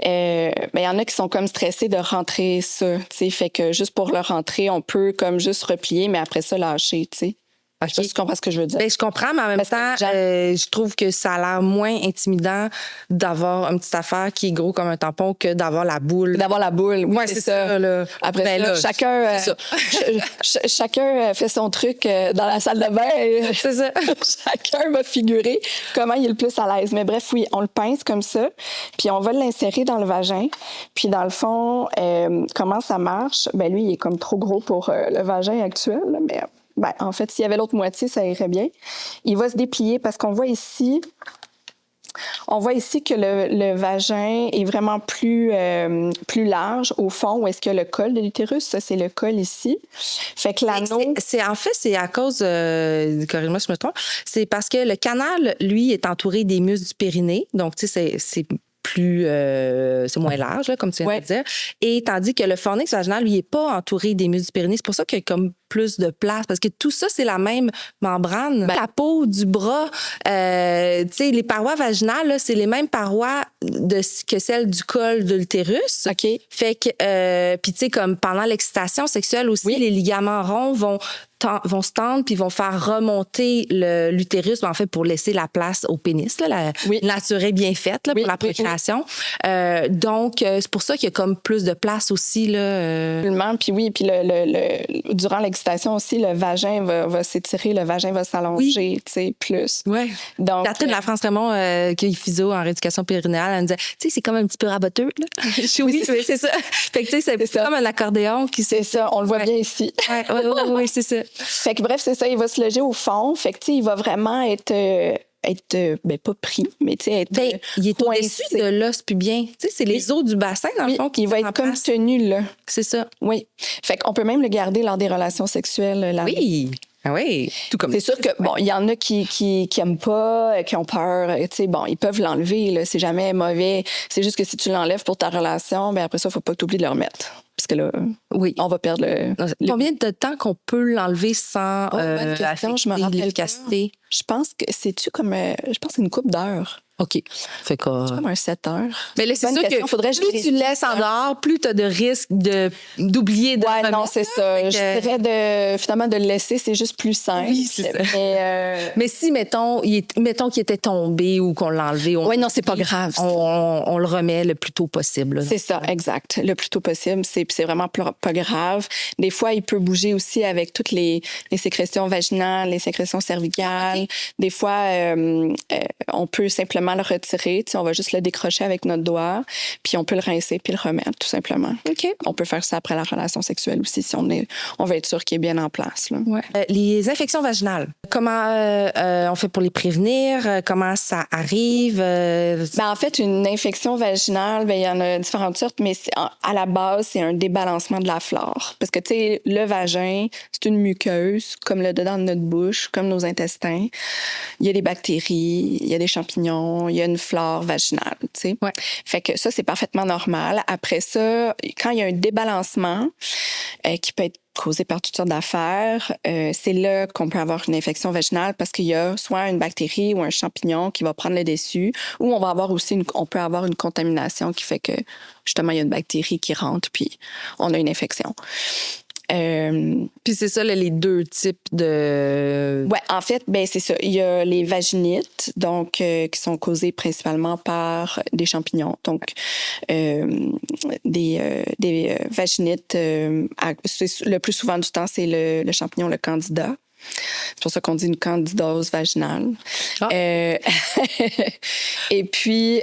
Mais il y en a qui sont comme stressés de rentrer ça, tu sais. Fait que juste pour le rentrer, on peut comme juste replier, mais après ça, lâcher, tu sais. Je sais pas si tu comprends ce que je veux dire. Ben, je comprends, mais en même Parce que temps, je trouve que ça a l'air moins intimidant d'avoir une petite affaire qui est gros comme un tampon que d'avoir la boule. D'avoir la boule, oui, Ouais, c'est ça. là. Après Ben ça, là, chacun, c'est ça. chacun fait son truc dans la salle de bain. Et C'est ça. chacun va figurer comment il est le plus à l'aise. Mais bref, oui, on le pince comme ça, puis on va l'insérer dans le vagin. Puis dans le fond, comment ça marche? Ben lui, il est comme trop gros pour le vagin actuel, là, mais en fait, s'il y avait l'autre moitié, ça irait bien. Il va se déplier parce qu'on voit ici... On voit ici que le vagin est vraiment plus large au fond, où est-ce qu'il y a le col de l'utérus. Ça, c'est le col ici. Fait que l'anneau... En fait, c'est à cause, corrige-moi si je me trompe, c'est parce que le canal, lui, est entouré des muscles du périnée. Donc, tu sais, c'est plus... c'est moins large, là, comme tu viens de dire. Et tandis que le fornix vaginal, lui, n'est pas entouré des muscles du périnée. C'est pour ça qu'il y a comme plus de place, parce que tout ça, c'est la même membrane. La peau du bras, tu sais, les parois vaginales, là, c'est les mêmes parois que celles du col de l'utérus. OK. Fait que, puis tu sais, comme pendant l'excitation sexuelle aussi, les ligaments ronds vont se tendre puis vont faire remonter l'utérus, en fait, pour laisser la place au pénis. Là, la nature est bien faite là, pour la procréation. Donc, c'est pour ça qu'il y a comme plus de place aussi. Là, Puis oui, puis durant l'excitation aussi, le vagin va s'étirer, le vagin va s'allonger, tu sais, plus. Oui. Donc, Catherine de la France Raymond, qui est physio en rééducation périnéale, elle me disait, tu sais, c'est comme un petit peu raboteux. Là. Oui, c'est ça. Fait que, tu sais, c'est comme un accordéon qui... C'est ça, on le voit bien ici. Oui, c'est ça. Fait que bref, c'est ça, il va se loger au fond. Fait que, tu sais, il va vraiment être pas pris, mais tu sais, il est au-dessus de l'os pubien. Tu sais, c'est les os du bassin, dans le fond, qui il va être comme tenu là. C'est ça. Oui. Fait qu'on peut même le garder lors des relations sexuelles. Oui. Ah oui, tout comme c'est sûr que bon, il y en a qui aiment pas, qui ont peur, tu sais, bon, ils peuvent l'enlever là, c'est jamais mauvais. C'est juste que si tu l'enlèves pour ta relation, ben après ça, faut pas que tu oublies de le remettre. Parce que là, on va perdre le... Combien de temps qu'on peut l'enlever sans je me rappelle l'efficacité? Je pense que c'est-tu comme... je pense que c'est une couple d'heures. OK. Fait que... C'est comme un 7 heures. Mais là, c'est sûr que plus tu laisses en dehors, plus tu as de risques d'oublier de remettre. Non, c'est ça. Je dirais finalement de le laisser, c'est juste plus simple. Oui, c'est ça. Mais si, mettons qu'il était tombé ou qu'on l'a enlevé... Oui, non, c'est pas grave. On le remet le plus tôt possible. Là. C'est ça, exact. Le plus tôt possible, c'est vraiment pas grave. Des fois, il peut bouger aussi avec toutes les sécrétions vaginales, les sécrétions cervicales. Des fois, on peut simplement le retirer. On va juste le décrocher avec notre doigt, puis on peut le rincer puis le remettre, tout simplement. OK. On peut faire ça après la relation sexuelle aussi, si on veut être sûr qu'il est bien en place. Là. Ouais. Les infections vaginales, comment on fait pour les prévenir? Comment ça arrive? En fait, une infection vaginale, il y en a différentes sortes, mais à la base, c'est un débalancement de la flore. Parce que, tu sais, le vagin, c'est une muqueuse, comme le dedans de notre bouche, comme nos intestins. Il y a des bactéries, il y a des champignons, il y a une flore vaginale, tu sais. Ouais. Fait que ça, c'est parfaitement normal. Après ça, quand il y a un débalancement qui peut être causé par toutes sortes d'affaires, c'est là qu'on peut avoir une infection vaginale parce qu'il y a soit une bactérie ou un champignon qui va prendre le dessus, ou on peut avoir une contamination qui fait que, justement, il y a une bactérie qui rentre, puis on a une infection. Puis c'est ça, là, les deux types de... Ouais, en fait, c'est ça. Il y a les vaginites, donc, qui sont causées principalement par des champignons. Donc, des vaginites, le plus souvent du temps, c'est le champignon, le candida. C'est pour ça qu'on dit une candidose vaginale. Ah. Et puis,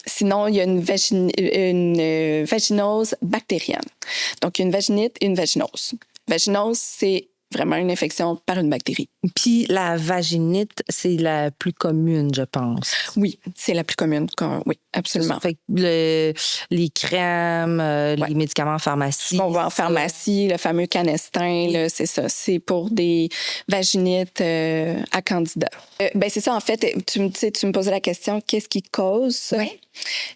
sinon, il y a une vaginose bactérienne. Donc, il y a une vaginite et une vaginose. Vaginose, c'est vraiment une infection par une bactérie. Puis la vaginite, c'est la plus commune, je pense. Oui, c'est la plus commune. Oui, absolument. Fait que les crèmes, les médicaments en pharmacie. On va en pharmacie, le fameux Canestin, là, c'est ça. C'est pour des vaginites à candida. Ben c'est ça, en fait, tu me posais la question, qu'est-ce qui cause? Oui.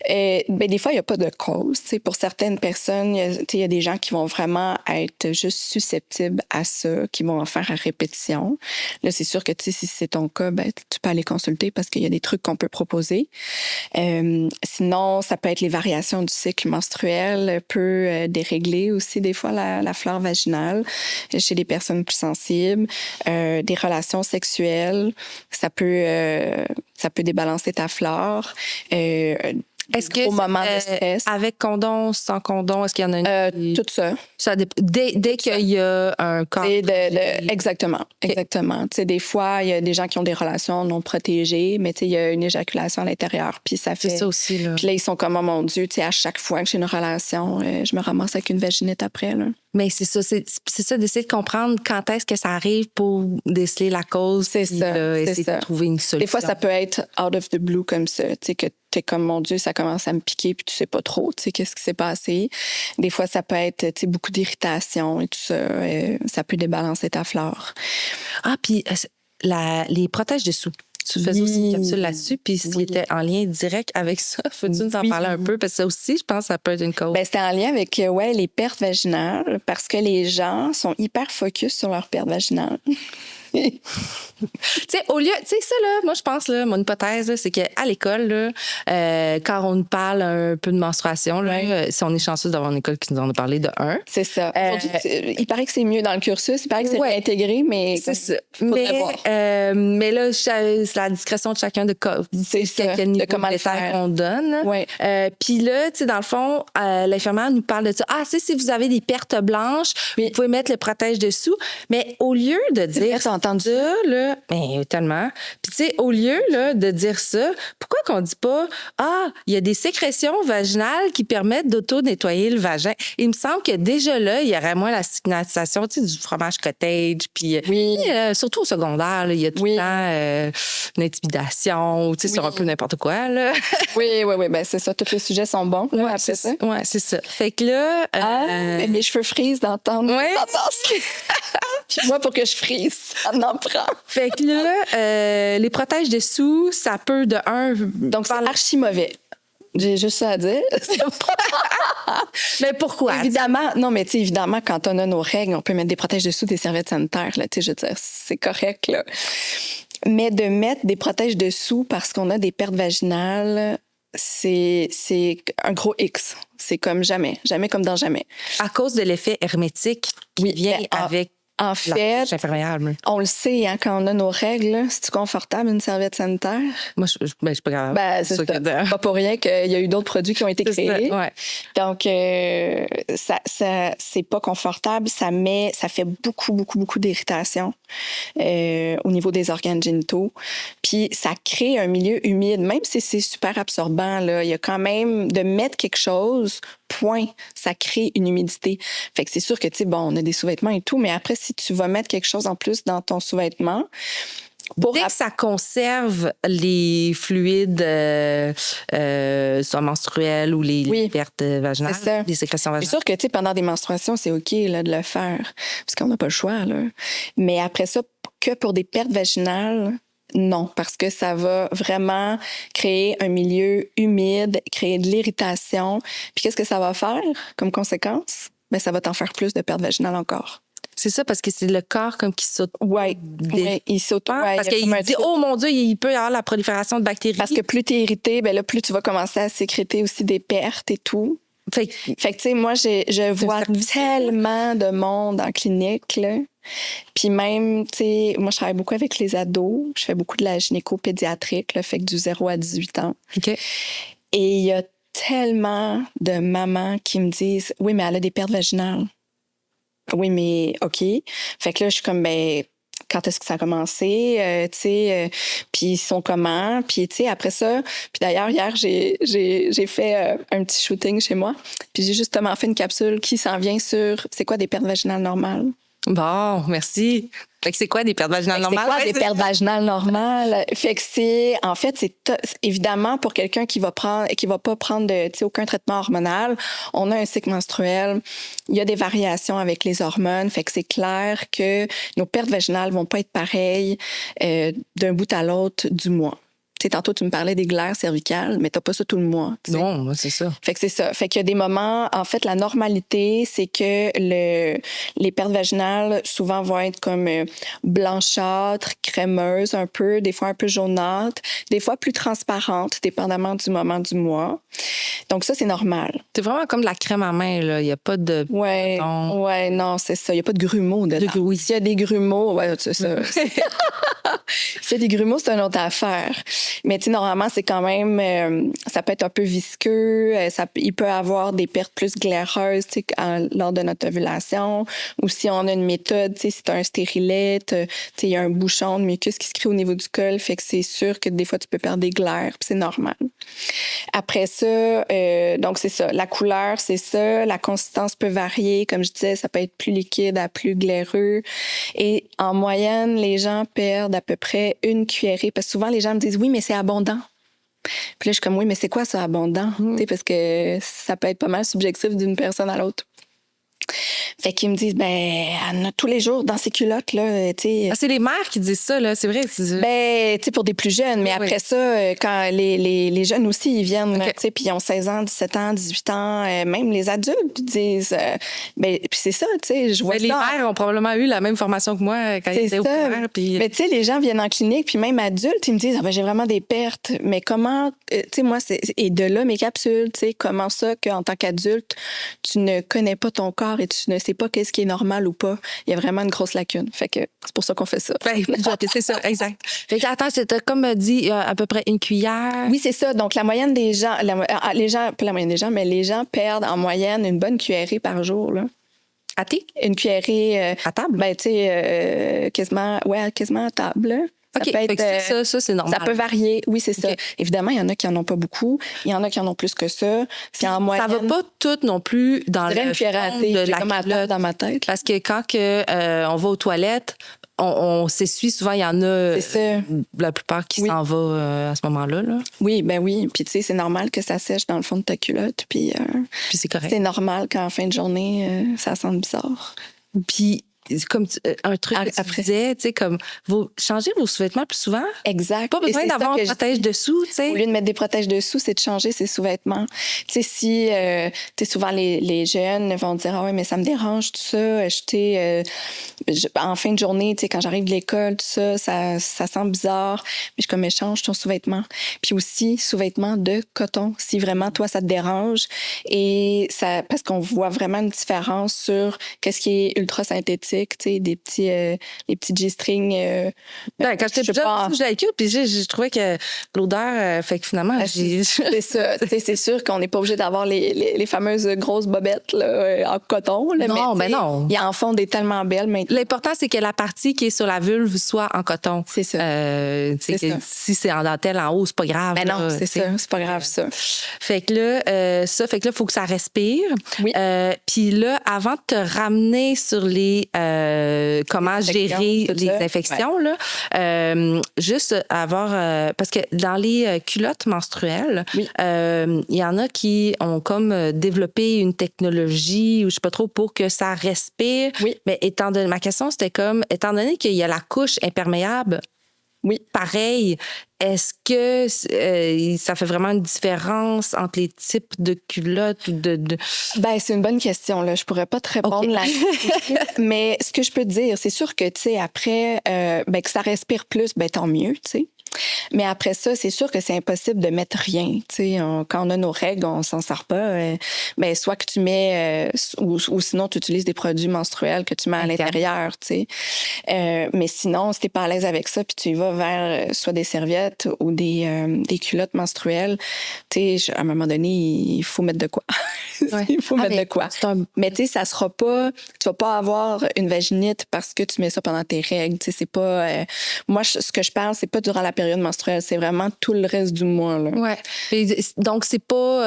Ben, des fois, il n'y a pas de cause. T'sais, pour certaines personnes, il y a des gens qui vont vraiment être juste susceptibles à ça, qui vont en faire à répétition. Là, c'est sûr que si c'est ton cas, ben, tu peux aller consulter parce qu'il y a des trucs qu'on peut proposer. Sinon, ça peut être les variations du cycle menstruel, peut dérégler aussi des fois la flore vaginale chez les personnes plus sensibles. Des relations sexuelles, ça peut débalancer ta flore. Est-ce que au moment de stress. Avec condom, sans condom, est-ce qu'il y en a une Tout ça. Dès qu'il y a un corps. Exactement. Tu sais, des fois, il y a des gens qui ont des relations non protégées, mais tu sais, il y a une éjaculation à l'intérieur, puis ça fait. C'est ça aussi, là. Puis là, ils sont comme, oh mon Dieu, tu sais, à chaque fois que j'ai une relation, je me ramasse avec une vaginite après, là. Mais c'est ça, d'essayer de comprendre quand est-ce que ça arrive pour déceler la cause. C'est ça. Essayer de trouver une solution. Des fois, ça peut être out of the blue comme ça, tu sais, que t'es comme, mon Dieu, ça commence à me piquer, puis tu sais pas trop, tu sais, qu'est-ce qui s'est passé. Des fois, ça peut être, tu sais, beaucoup d'irritation et tout ça. Ça peut débalancer ta flore. Ah, puis les protèges dessous. Tu faisais aussi une capsule là-dessus, puis s'il était en lien direct avec ça, faut-tu nous en parler un peu? Parce que ça aussi, je pense que ça peut être une cause. Ben, c'était en lien avec les pertes vaginales, parce que les gens sont hyper focus sur leurs pertes vaginales. Tu sais, au lieu, tu sais, ça, là, moi, je pense, là, mon hypothèse, là, c'est qu'à l'école, là, quand on nous parle un peu de menstruation, là, si on est chanceux d'avoir une école qui nous en a parlé de un. C'est ça. Il paraît que c'est mieux dans le cursus, il paraît que c'est intégré, mais c'est ça. Mais là, c'est la discrétion de chacun de quel niveau de détail on donne. Ouais. Puis là, tu sais, dans le fond, l'infirmière nous parle de ça. Ah, si vous avez des pertes blanches, vous pouvez mettre le protège dessous. Mais au lieu de dire entendu ça, là, ben, tellement. Puis, tu sais, au lieu là, de dire ça, pourquoi qu'on dit pas, il y a des sécrétions vaginales qui permettent d'auto-nettoyer le vagin? Il me semble que déjà là, il y aurait moins la stigmatisation, tu sais, du fromage cottage. Puis, surtout au secondaire, là, il y a tout le temps une intimidation, tu sais, sur un peu n'importe quoi, là. Oui, ben, c'est ça. Tous les sujets sont bons, là, après ça. Oui, c'est ça. Fait que là. Mes cheveux frisent d'entendre. Oui. Puis moi, pour que je frise, ça en prend. Fait que là, les protèges dessous, ça peut de un. Donc, c'est archi mauvais. J'ai juste ça à dire. Mais pourquoi? Évidemment, non, mais tu sais, évidemment, quand on a nos règles, on peut mettre des protèges dessous, des serviettes sanitaires, là, tu sais, je veux dire, c'est correct, là. Mais de mettre des protèges dessous parce qu'on a des pertes vaginales, c'est un gros X. C'est comme jamais. Jamais comme dans jamais. À cause de l'effet hermétique qui vient avec. En fait, on le sait, hein, quand on a nos règles, c'est-tu confortable, une serviette sanitaire? Moi, je suis pas grave. Ben, c'est pas pour rien qu'il y a eu d'autres produits qui ont été créés. Ouais. Donc, ça, c'est pas confortable. Ça fait beaucoup d'irritation au niveau des organes génitaux. Puis, ça crée un milieu humide. Même si c'est super absorbant, là, il y a quand même de mettre quelque chose, point, ça crée une humidité. Fait que c'est sûr que, tu sais, bon, on a des sous-vêtements et tout, mais après, si tu vas mettre quelque chose en plus dans ton sous-vêtement, dès que ça conserve les fluides soit menstruels ou les pertes vaginales, les sécrétions vaginales. C'est sûr que, tu sais, pendant des menstruations, c'est OK là, de le faire, parce qu'on n'a pas le choix, là. Mais après ça, que pour des pertes vaginales, non, parce que ça va vraiment créer un milieu humide, créer de l'irritation. Puis qu'est-ce que ça va faire comme conséquence? Ben, ça va t'en faire plus de pertes vaginales encore. C'est ça, parce que c'est le corps comme qui saute. Oui, il saute. Parce qu'il dit, oh mon Dieu, il peut y avoir la prolifération de bactéries. Parce que plus tu es irrité, ben là, plus tu vas commencer à sécréter aussi des pertes et tout. Fait que, tu sais, moi, je vois tellement de monde en clinique, là. Puis même, tu sais, moi, je travaille beaucoup avec les ados. Je fais beaucoup de la gynéco-pédiatrique, là, fait que du 0 à 18 ans. OK. Et il y a tellement de mamans qui me disent, oui, mais elle a des pertes vaginales. Oui, mais OK. Fait que là, je suis comme, ben, quand est-ce que ça a commencé? Tu sais, puis ils sont comment? Puis, tu sais, après ça, puis d'ailleurs, hier, j'ai fait un petit shooting chez moi. Puis j'ai justement fait une capsule qui s'en vient sur c'est quoi des pertes vaginales normales. Bon, merci. Fait que c'est quoi des pertes vaginales normales? C'est quoi des pertes vaginales normales? Fait que c'est évidemment pour quelqu'un qui va pas prendre aucun traitement hormonal, on a un cycle menstruel, il y a des variations avec les hormones, fait que c'est clair que nos pertes vaginales vont pas être pareilles d'un bout à l'autre du mois. Tu sais, tantôt, tu me parlais des glaires cervicales, mais t'as pas ça tout le mois. T'sais. Non, moi, c'est ça. Fait que c'est ça. Fait qu'il y a des moments, en fait, la normalité, c'est que les pertes vaginales, souvent, vont être comme blanchâtres, crémeuses un peu, des fois un peu jaunâtres, des fois plus transparentes, dépendamment du moment du mois. Donc ça, c'est normal. C'est vraiment comme de la crème à main, là. Il n'y a pas de... Ouais, non, c'est ça. Il n'y a pas de grumeaux dedans. Oui. S'il y a des grumeaux, ouais, c'est ça. S'il y a des grumeaux, c'est une autre affaire. Mais tu sais, normalement, c'est quand même... ça peut être un peu visqueux. Il peut avoir des pertes plus glaireuses, tu sais, lors de notre ovulation. Ou si on a une méthode, tu sais, si tu as un stérilet, tu sais, il y a un bouchon de mucus qui se crée au niveau du col. Fait que c'est sûr que des fois, tu peux perdre des glaires. Puis c'est normal. Après ça, donc c'est ça. La couleur, c'est ça. La consistance peut varier. Comme je disais, ça peut être plus liquide à plus glaireux. Et en moyenne, les gens perdent à peu près une cuillerée. Parce que souvent, les gens me disent, oui, mais c'est abondant. Puis là, je suis comme, oui, mais c'est quoi ça, abondant? Tu sais, parce que ça peut être pas mal subjectif d'une personne à l'autre. Fait qu'ils me disent, ben, elle en a tous les jours dans ses culottes, là, tu sais. Ah, c'est les mères qui disent ça, là, c'est vrai. Ben, tu sais, pour des plus jeunes, mais après ça, quand les jeunes aussi, ils viennent, tu sais, puis ils ont 16 ans, 17 ans, 18 ans, même les adultes disent, ben, puis c'est ça, tu sais, je vois ça. Les mères ont probablement eu la même formation que moi quand ils étaient au primaire. Puis... Mais tu sais, les gens viennent en clinique, puis même adultes, ils me disent, ah ben, j'ai vraiment des pertes. Mais comment, tu sais, moi, et de là, mes capsules, tu sais, comment ça qu'en tant qu'adulte, tu ne connais pas ton corps et tu ne sais pas qu'est-ce qui est normal ou pas. Il y a vraiment une grosse lacune. Fait que c'est pour ça qu'on fait ça. Ben, c'est ça, exact. Fait que attends, c'était comme dit à peu près une cuillère. Oui, c'est ça. Donc la moyenne des gens, pas la moyenne des gens, mais les gens perdent en moyenne une bonne cuillerée par jour, là. À thé? Une cuillerée à table? Ben tu sais quasiment à table. Là. OK, ça peut être, ça, c'est normal. Ça peut varier, oui, c'est ça. Évidemment, il y en a qui en ont pas beaucoup. Il y en a qui en ont plus que ça. Puis en moyenne, ça va pas tout non plus dans le fond de la culotte dans ma tête. Parce que quand on va aux toilettes, on s'essuie. Souvent, il y en a la plupart qui s'en va à ce moment-là. Là. Oui, ben oui. Puis tu sais, c'est normal que ça sèche dans le fond de ta culotte. Puis c'est correct. C'est normal qu'en fin de journée, ça sente bizarre. Puis comme un truc que tu disais, tu sais, comme changer vos sous-vêtements plus souvent. Exact. Pas besoin d'avoir un protège dessous, tu sais. Au lieu de mettre des protèges dessous, c'est de changer ses sous-vêtements. Tu sais, si, tu sais, souvent les jeunes vont dire, ah ouais, mais ça me dérange tout ça, acheter, en fin de journée, tu sais, quand j'arrive de l'école, tout ça, ça sent bizarre. Mais je suis comme, mais change ton sous-vêtement. Puis aussi, sous-vêtements de coton, si vraiment, toi, ça te dérange. Et ça, parce qu'on voit vraiment une différence sur qu'est-ce qui est ultra synthétique. Tu sais, des petits G-strings. Quand j'étais plus jeune, je l'avais cute, puis je trouvais que l'odeur fait que finalement, c'est ça. Tu sais, c'est sûr qu'on n'est pas obligé d'avoir les fameuses grosses bobettes là, en coton. Là, non, mais non. Ils en font des tellement belles. Mais... L'important, c'est que la partie qui est sur la vulve soit en coton. C'est ça. C'est ça. Si c'est en dentelle en haut, c'est pas grave. Mais non, c'est ça. C'est pas grave, ça. Fait que là, il faut que ça respire. Oui. Puis là, avant de te ramener sur les comment gérer les infections, là, juste avoir... parce que dans les culottes menstruelles, il y en a qui ont comme développé une technologie, ou je sais pas trop, pour que ça respire. Oui. Mais ma question, c'était comme, étant donné qu'il y a la couche imperméable, oui, pareil, est-ce que ça fait vraiment une différence entre les types de culottes? Ben, c'est une bonne question. Là. Je pourrais pas te répondre là-dessus. Mais ce que je peux te dire, c'est sûr que, tu sais, après, que ça respire plus, ben tant mieux, tu sais. Mais après ça, c'est sûr que c'est impossible de mettre rien. Tu sais, quand on a nos règles, on s'en sort pas. Ben, soit que tu mets, ou sinon tu utilises des produits menstruels que tu mets à l'intérieur. Tu sais, mais sinon, si t'es pas à l'aise avec ça, puis tu y vas vers soit des serviettes ou des culottes menstruelles, tu sais, à un moment donné, il faut mettre de quoi. Il faut mettre de quoi. Mais tu sais, ça sera pas. Tu vas pas avoir une vaginite parce que tu mets ça pendant tes règles. Tu sais, c'est pas. Moi, ce que je parle, c'est pas durant la période menstruelle. C'est vraiment tout le reste du mois, là. Ouais. Et donc, c'est pas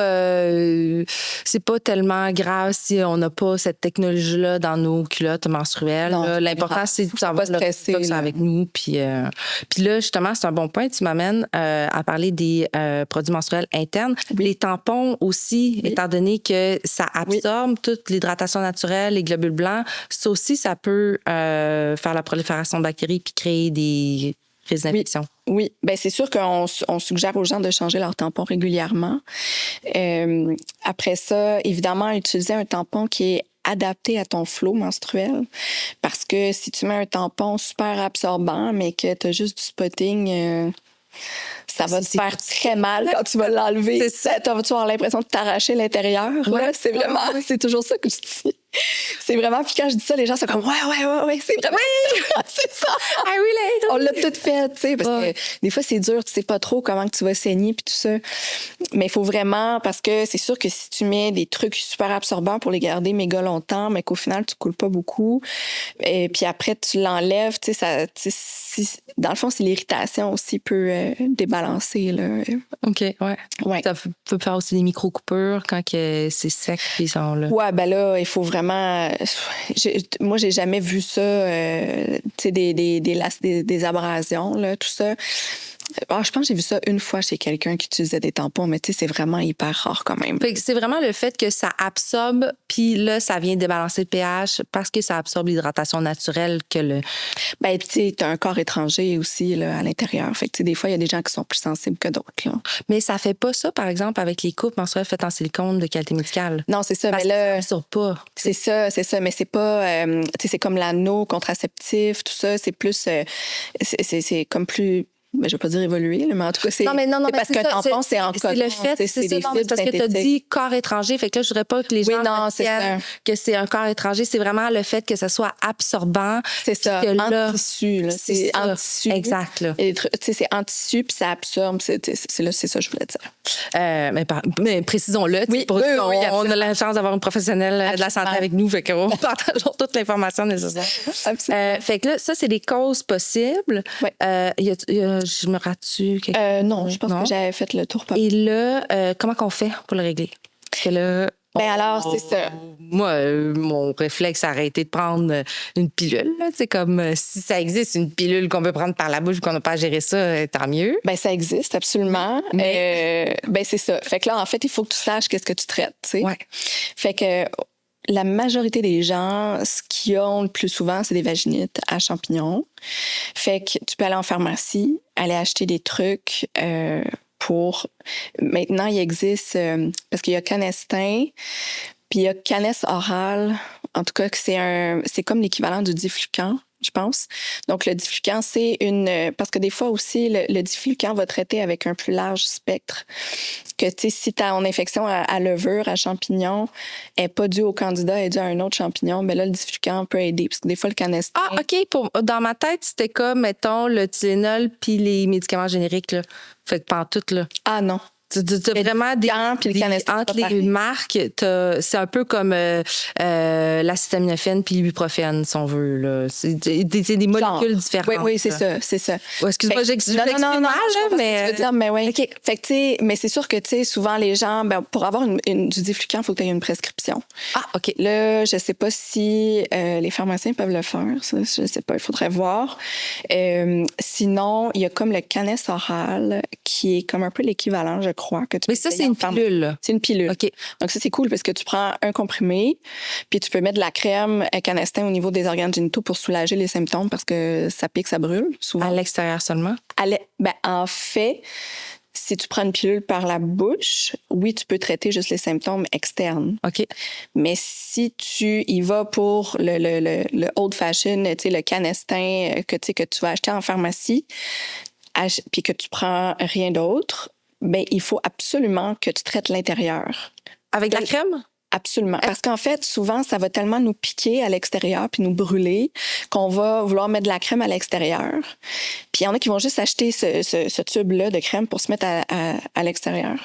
tellement grave si on n'a pas cette technologie-là dans nos culottes menstruelles. Non, Là. L'important, c'est de savoir pas stresser, que c'est avec nous. Puis là, justement, c'est un bon point. Tu m'amènes à parler des produits menstruels internes. Les tampons aussi, étant donné que ça absorbe toute l'hydratation naturelle, les globules blancs, ça aussi, ça peut faire la prolifération de bactéries puis créer des risques d'infection. Oui, bien, c'est sûr qu'on suggère aux gens de changer leur tampon régulièrement. Après ça, évidemment, utiliser un tampon qui est adapté à ton flot menstruel. Parce que si tu mets un tampon super absorbant, mais que tu as juste du spotting, ça va te faire très mal quand tu vas l'enlever. Tu vas avoir l'impression de t'arracher l'intérieur. Ouais, c'est vraiment, c'est toujours ça que je dis. C'est vraiment, puis quand je dis ça, les gens sont comme, ouais, c'est vraiment, c'est ça. I relate. On l'a tout fait, tu sais, parce que des fois, c'est dur, tu sais pas trop comment que tu vas saigner, puis tout ça. Mais il faut vraiment, parce que c'est sûr que si tu mets des trucs super absorbants pour les garder méga longtemps, mais qu'au final, tu coules pas beaucoup, et puis après, tu l'enlèves, tu sais, dans le fond, c'est l'irritation aussi peut débalancer, là. OK, ouais. Ça peut faire aussi des micro-coupures quand c'est sec, puis ils sont là. Ouais, ben là, il faut vraiment... Moi, j'ai jamais vu ça, tu sais, des abrasions, là, tout ça. Je pense que j'ai vu ça une fois chez quelqu'un qui utilisait des tampons, mais tu sais, c'est vraiment hyper rare quand même. Fait que c'est vraiment le fait que ça absorbe, puis là, ça vient débalancer le pH parce que ça absorbe l'hydratation naturelle que le... Ben, tu sais, t'as un corps étranger aussi, là, à l'intérieur. Fait que, tu sais, des fois, il y a des gens qui sont plus sensibles que d'autres, là. Mais ça fait pas ça, par exemple, avec les coupes menstruelles faites en silicone de qualité médicale. Non, c'est ça, parce mais là... ça absorbe pas. C'est ça, mais c'est pas... tu sais, c'est comme l'anneau contraceptif, tout ça, c'est plus... c'est comme plus... Ben, je vais pas dire évoluer, mais en tout cas, c'est parce qu'un tampon, c'est en coton. C'est le fait, c'est des fibres parce que tu as dit corps étranger. Fait que là, je voudrais pas que les gens retiennent que c'est un corps étranger. C'est vraiment le fait que ça soit absorbant. C'est ça, en tissu. Là. C'est en tissu. Exact. Là. Tu sais, c'est en tissu, puis ça absorbe. C'est ça que je voulais dire. Mais précisons-le. On a la chance d'avoir une professionnelle de la santé avec nous. Fait qu'on partage toute l'information nécessaire. Fait que là, ça, c'est des causes possibles. Ouais. Je me rate-tu? Non, je pense que j'avais fait le tour. Et là, comment qu'on fait pour le régler? Parce que là, alors, c'est ça. Moi, mon réflexe aurait été de prendre une pilule. C'est comme si ça existe, une pilule qu'on peut prendre par la bouche, qu'on n'a pas à gérer ça, tant mieux. Ben ça existe, absolument. Ben c'est ça. Fait que là, en fait, il faut que tu saches qu'est-ce que tu traites, tu sais. Ouais. Fait que la majorité des gens, ce qu'ils ont le plus souvent, c'est des vaginites à champignons. Fait que tu peux aller en pharmacie, aller acheter des trucs pour... Maintenant, il existe... parce qu'il y a Canestin, puis il y a Canes oral. En tout cas, c'est comme l'équivalent du Diflucan, je pense. Donc, le Diflucan, c'est parce que des fois aussi, le Diflucan va traiter avec un plus large spectre. Que, tu sais, si tu as une infection à levure, à champignon, elle n'est pas due au candida, elle est due à un autre champignon, ben là, le Diflucan peut aider. Parce que des fois, le Canestin... Ah, OK. Dans ma tête, c'était comme, mettons, le Tylenol puis les médicaments génériques, là. Fait que pantoute, là. Ah non. T'as vraiment entre les marques, c'est un peu comme l'acétaminophène puis l'ibuprofène, si on veut. Là. C'est des molécules différentes. Oui, c'est ça. Ouais, excuse-moi, j'explique mal, mais... mais oui. Okay. Fait que, tu sais, mais c'est sûr que, tu sais, souvent, les gens, pour avoir du Diflucan, il faut que tu aies une prescription. Ah, OK. Là, je sais pas si les pharmaciens peuvent le faire. Ça, je sais pas, il faudrait voir. Sinon, il y a comme le Canes oral, qui est comme un peu l'équivalent, je crois. Mais ça, c'est une pilule. C'est une pilule. OK. Donc, ça, c'est cool parce que tu prends un comprimé, puis tu peux mettre de la crème Canestin au niveau des organes génitaux pour soulager les symptômes parce que ça pique, ça brûle, souvent. À l'extérieur seulement? En fait, si tu prends une pilule par la bouche, oui, tu peux traiter juste les symptômes externes. OK. Mais si tu y vas pour le old fashion, tu sais, le Canestin que tu vas acheter en pharmacie, puis que tu prends rien d'autre, ben il faut absolument que tu traites l'intérieur. Avec de la crème? Absolument. Parce qu'en fait, souvent, ça va tellement nous piquer à l'extérieur puis nous brûler qu'on va vouloir mettre de la crème à l'extérieur. Puis il y en a qui vont juste acheter ce tube-là de crème pour se mettre à l'extérieur.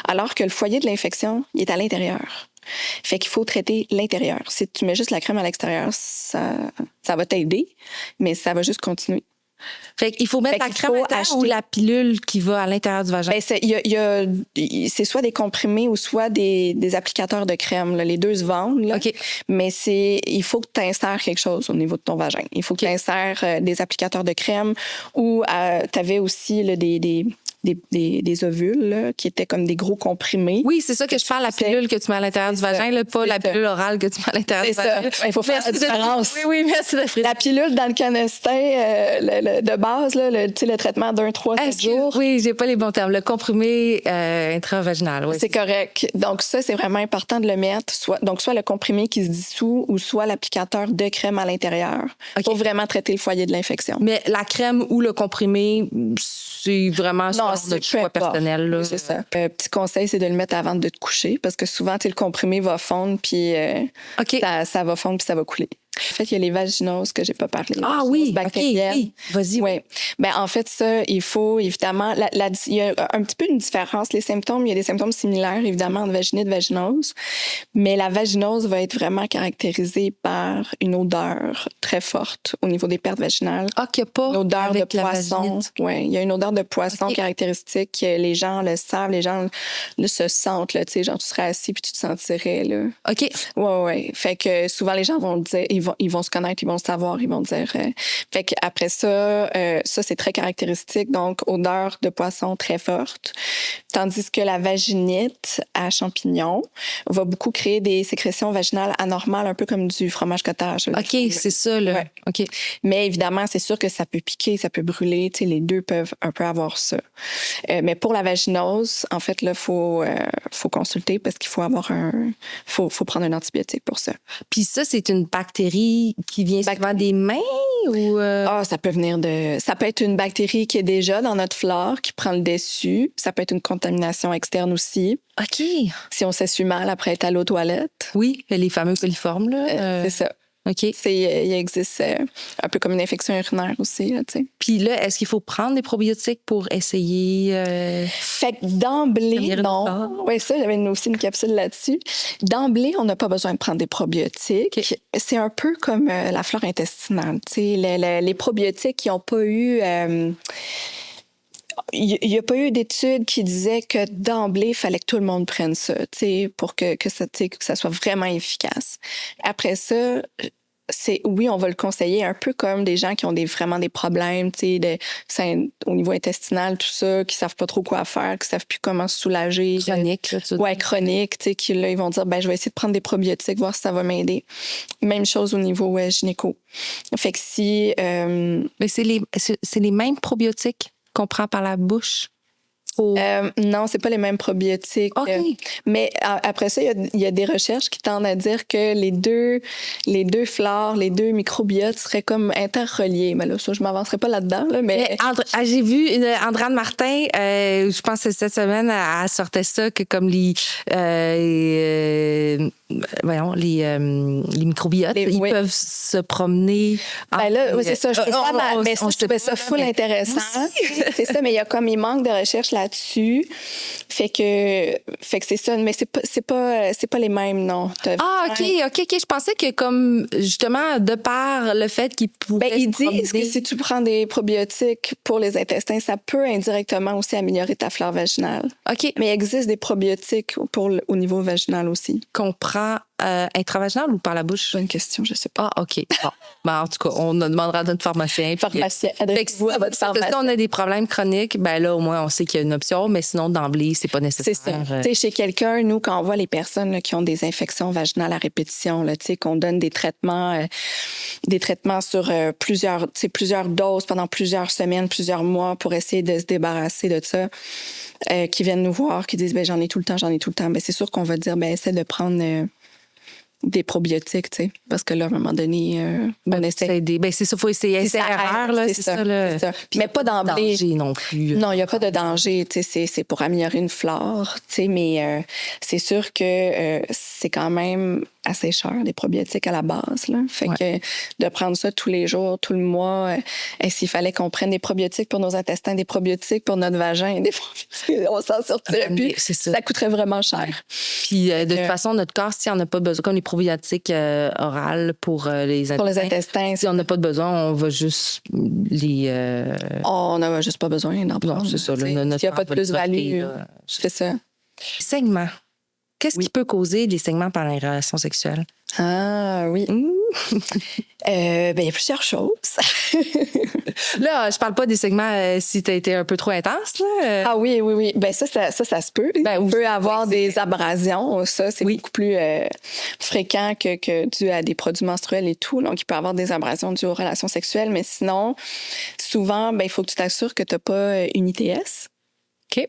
Alors que le foyer de l'infection, il est à l'intérieur. Fait qu'il faut traiter l'intérieur. Si tu mets juste la crème à l'extérieur, ça va t'aider, mais ça va juste continuer. Fait qu'il faut mettre Fait la qu'il crème à faut l'intérieur ou acheter- la pilule qui va à l'intérieur du vagin? Ben, c'est soit des comprimés ou soit des applicateurs de crème. Là. Les deux se vendent. Là. OK. Mais il faut que tu insères quelque chose au niveau de ton vagin. Il faut que tu insères des applicateurs de crème ou tu avais aussi là, des ovules là, qui étaient comme des gros comprimés. Oui, c'est ça que je parle, la pilule que tu mets à l'intérieur du vagin, là, pas la pilule orale que tu mets à l'intérieur du C'est vagin. ça. Il faut faire la différence. Oui, merci de La pilule dans le canestin de base, là, le traitement d'un 3-7 jours. Oui, j'ai pas les bons termes. Le comprimé intravaginal, oui. C'est correct. Donc, ça, c'est vraiment important de le mettre. Soit le comprimé qui se dissout ou soit l'applicateur de crème à l'intérieur pour vraiment traiter le foyer de l'infection. Mais la crème ou le comprimé, c'est vraiment notre choix personnel. Là. C'est ça. Petit conseil, c'est de le mettre avant de te coucher parce que souvent, le comprimé va fondre puis ça va fondre puis ça va couler. En fait, il y a les vaginoses que j'ai pas parlé. Ah oui, bactériennes. oui. Vas-y. Oui. Ben, en fait, ça, il faut évidemment... il y a un petit peu une différence. Les symptômes, il y a des symptômes similaires, évidemment, de vaginite, vaginose. Mais la vaginose va être vraiment caractérisée par une odeur très forte au niveau des pertes vaginales. Ah, qu'il n'y a pas une odeur de avec la poisson. vaginite. Oui, il y a une odeur de poisson caractéristique. Les gens le savent, les gens se sentent. Là, tu sais, genre, tu serais assis puis tu te sentirais. Là. OK. Oui. Fait que souvent, les gens vont le dire, ils vont se connaître, ils vont le savoir, ils vont dire. Fait qu'après ça, c'est très caractéristique. Donc, odeur de poisson très forte. Tandis que la vaginite à champignons va beaucoup créer des sécrétions vaginales anormales, un peu comme du fromage cottage. OK, c'est ça, là. Ouais. OK. Mais évidemment, c'est sûr que ça peut piquer, ça peut brûler. Tu sais, les deux peuvent un peu avoir ça. Mais pour la vaginose, en fait, là, faut consulter parce qu'il faut avoir faut prendre un antibiotique pour ça. Puis ça, c'est une bactérie qui vient souvent des mains ou... ça peut être une bactérie qui est déjà dans notre flore, qui prend le dessus. Ça peut être une contamination externe aussi. OK. Si on s'essuie mal après être allé aux toilettes. Oui, les fameux coliformes, là. C'est ça. OK. Il existe un peu comme une infection urinaire aussi, là, tu sais. Puis là, est-ce qu'il faut prendre des probiotiques pour essayer... Fait que d'emblée, non. Oui, ça, j'avais aussi une capsule là-dessus. D'emblée, on n'a pas besoin de prendre des probiotiques. Okay. C'est un peu comme la flore intestinale, tu sais. Les probiotiques qui n'ont pas eu... il n'y a pas eu d'études qui disaient que d'emblée, il fallait que tout le monde prenne ça, pour que ça soit vraiment efficace. Après ça, oui, on va le conseiller un peu comme des gens qui ont vraiment des problèmes, au niveau intestinal, tout ça, qui savent pas trop quoi faire, qui savent plus comment se soulager. Chronique, là, chronique, qui là, ils vont dire, je vais essayer de prendre des probiotiques, voir si ça va m'aider. Même chose au niveau gynéco. Fait que si... Mais c'est les mêmes probiotiques qu'on prend par la bouche? Non, c'est pas les mêmes probiotiques. Okay. Mais après ça, il y a des recherches qui tendent à dire que les deux flores, les deux microbiotes seraient comme interreliés. Mais là, ça, je m'avancerai pas là-dedans. Là, mais... j'ai vu Andrade Martin, je pense que cette semaine, elle sortait ça, que comme les microbiotes, ils peuvent se promener. C'est ça. Je peux pas mais je trouvais ça full intéressant. C'est ça, mais il manque de recherche là-dessus. Fait que c'est ça, mais c'est pas les mêmes, non. OK. Je pensais que comme, justement, de par le fait qu'ils pourraient ils disent que si tu prends des probiotiques pour les intestins, ça peut indirectement aussi améliorer ta flore vaginale. OK. Mais il existe des probiotiques au niveau vaginal aussi. Qu'on prend intravaginal ou par la bouche? Bonne question, je sais pas. Ah, OK. Bon. En tout cas, on demandera à notre pharmacien. Adressez-vous à votre pharmacien. Si on a des problèmes chroniques, là, au moins, on sait qu'il y a une option, mais sinon, d'emblée, c'est pas nécessaire. C'est ça. Chez quelqu'un, nous, quand on voit les personnes là, qui ont des infections vaginales à répétition, là, qu'on donne des traitements sur plusieurs doses pendant plusieurs semaines, plusieurs mois pour essayer de se débarrasser de ça, qui viennent nous voir, qui disent j'en ai tout le temps. C'est sûr qu'on va dire essaie de prendre des probiotiques, tu sais, parce que là, à un moment donné, on essaie. C'est ça, il faut essayer. C'est erreur, là, c'est ça. Là. Mais pas d'emblée. Danger non plus. Non, il n'y a pas de danger, tu sais, c'est pour améliorer une flore, tu sais, mais c'est sûr que c'est quand même assécheurs, des probiotiques à la base. Là. Fait que de prendre ça tous les jours, tout le mois, et s'il fallait qu'on prenne des probiotiques pour nos intestins, des probiotiques pour notre vagin, on s'en sortirait plus. Ça coûterait vraiment cher. Puis de toute façon, notre corps, si on n'a pas besoin, comme les probiotiques orales pour les intestins. Pour les intestins. Si on n'a pas de besoin, on va juste les... On n'a juste pas besoin d'en prendre. C'est ça. S'il n'y a pas de plus-value, c'est ça. Saignements. Qu'est-ce qui peut causer des saignements pendant les relations sexuelles? Ah oui. Ben, il y a plusieurs choses. Là, je parle pas des saignements si tu as été un peu trop intense. Là. Ah oui. Ben ça se peut. On peut avoir des abrasions. Ça, c'est beaucoup plus fréquent que dû à des produits menstruels et tout. Donc, il peut y avoir des abrasions dues aux relations sexuelles. Mais sinon, souvent, ben, il faut que tu t'assures que tu n'as pas une ITS. OK.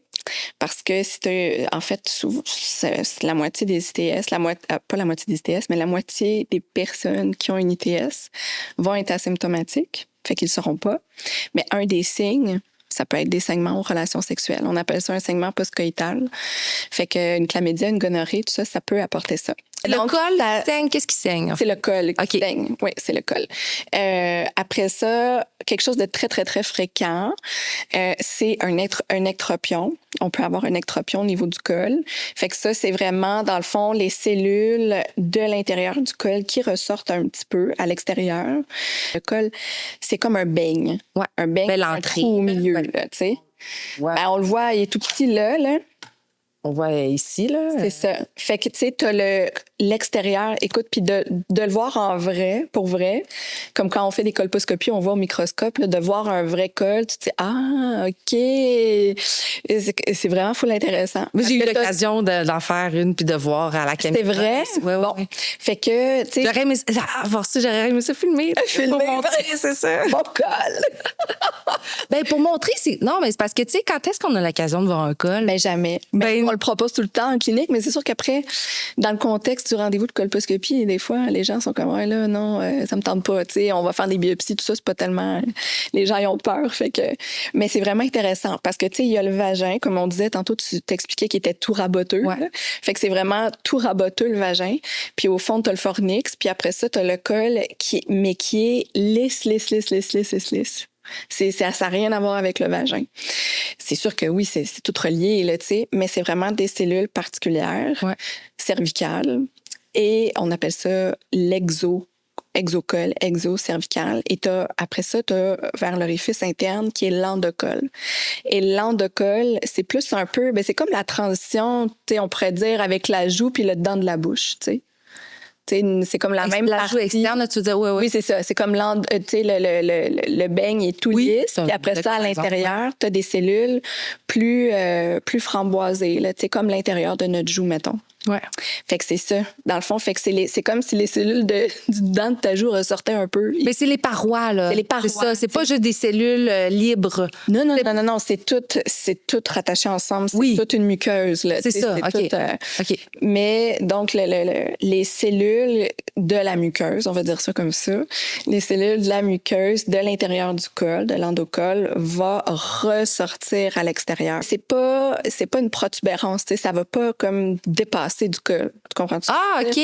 Parce que en fait, c'est la moitié des ITS, pas la moitié des ITS, mais la moitié des personnes qui ont une ITS vont être asymptomatiques, fait qu'ils ne sauront pas. Mais un des signes, ça peut être des saignements aux relations sexuelles. On appelle ça un saignement postcoïtal. Fait qu'une chlamydia, une gonorrhée, tout ça, ça peut apporter ça. Le col saigne, qu'est-ce qui saigne? C'est le col qui saigne. Oui, c'est le col. Après ça, quelque chose de très, très, très fréquent, c'est un ectropion. On peut avoir un ectropion au niveau du col. Fait que ça, c'est vraiment, dans le fond, les cellules de l'intérieur du col qui ressortent un petit peu à l'extérieur. Le col, c'est comme un beigne. Ouais. Un beigne, un trou au milieu, là, tu sais. Ouais. Ben, on le voit, il est tout petit là. On voit ici, là. C'est ça. Fait que, tu sais, t'as l'extérieur. Écoute, puis de le voir en vrai, pour vrai, comme quand on fait des colposcopies, on voit au microscope, là, de voir un vrai col, tu te dis, ah, OK. C'est vraiment full intéressant. Moi, j'ai eu l'occasion d'en faire une puis de voir à la caméra. C'est vrai? Ouais, bon. Ouais. Fait que, tu sais. J'aurais aimé ça filmer. Filmer, pour montrer, c'est ça. Mon col. Ben, pour montrer, non, mais c'est parce que, tu sais, quand est-ce qu'on a l'occasion de voir un col? Ben, jamais. On le propose tout le temps en clinique, mais c'est sûr qu'après, dans le contexte du rendez-vous de colposcopie, des fois, les gens sont comme, ouais, là, non, ça me tente pas, tu sais, on va faire des biopsies, tout ça, c'est pas tellement. Les gens, ils ont peur, fait que. Mais c'est vraiment intéressant parce que, tu sais, il y a le vagin, comme on disait tantôt, tu t'expliquais qu'il était tout raboteux. Ouais. Fait que c'est vraiment tout raboteux, le vagin. Puis au fond, t'as le fornix, puis après ça, t'as le col qui est lisse. Ça n'a rien à voir avec le vagin. C'est sûr que oui, c'est tout relié, là, tu sais, mais c'est vraiment des cellules particulières, cervicales, et on appelle ça exocol, exocervical. Et après ça, tu as vers l'orifice interne qui est l'endocole. Et l'endocole, c'est plus un peu, ben c'est comme la transition, tu sais, on pourrait dire avec la joue puis le dedans de la bouche, tu sais. C'est comme la même partie. La joue externe, tu veux dire, oui. Oui, c'est ça. C'est comme le beigne est tout lisse. Puis après ça, à l'intérieur, tu as des cellules plus framboisées, là, comme l'intérieur de notre joue, mettons. Ouais. Fait que c'est ça. Dans le fond, fait que c'est comme si les cellules du dedans de ta joue ressortaient un peu. Mais c'est les parois, là. C'est les parois. C'est ça. C'est pas juste des cellules libres. Non. C'est tout rattaché ensemble. C'est toute une muqueuse, là. C'est ça. OK. OK. Mais donc, les cellules de la muqueuse, on va dire ça comme ça, les cellules de la muqueuse de l'intérieur du col, de l'endocole, va ressortir à l'extérieur. C'est pas une protubérance, tu sais, ça va pas comme dépasser du col. Tu comprends-tu? Ah, OK.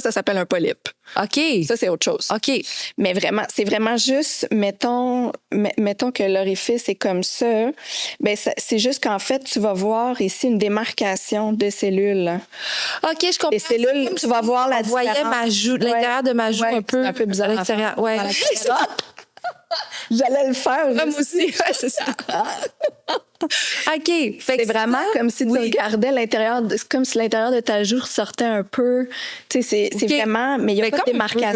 Ça s'appelle un polype. OK. Ça, c'est autre chose. OK. Mais vraiment, c'est vraiment juste, mettons que l'orifice est comme ça, ben c'est juste qu'en fait, tu vas voir ici une démarcation de cellules. OK, je comprends. Les cellules, tu vas voir la différence. On voyait ma joue, l'intérieur de ma joue un peu bizarre. À l'extérieur, ouais. J'allais le faire. Moi aussi, ouais, c'est ça. OK. C'est vraiment comme si tu regardais l'intérieur, c'est comme si l'intérieur de ta joue ressortait un peu. Tu sais, c'est vraiment, mais il n'y a pas de démarcation.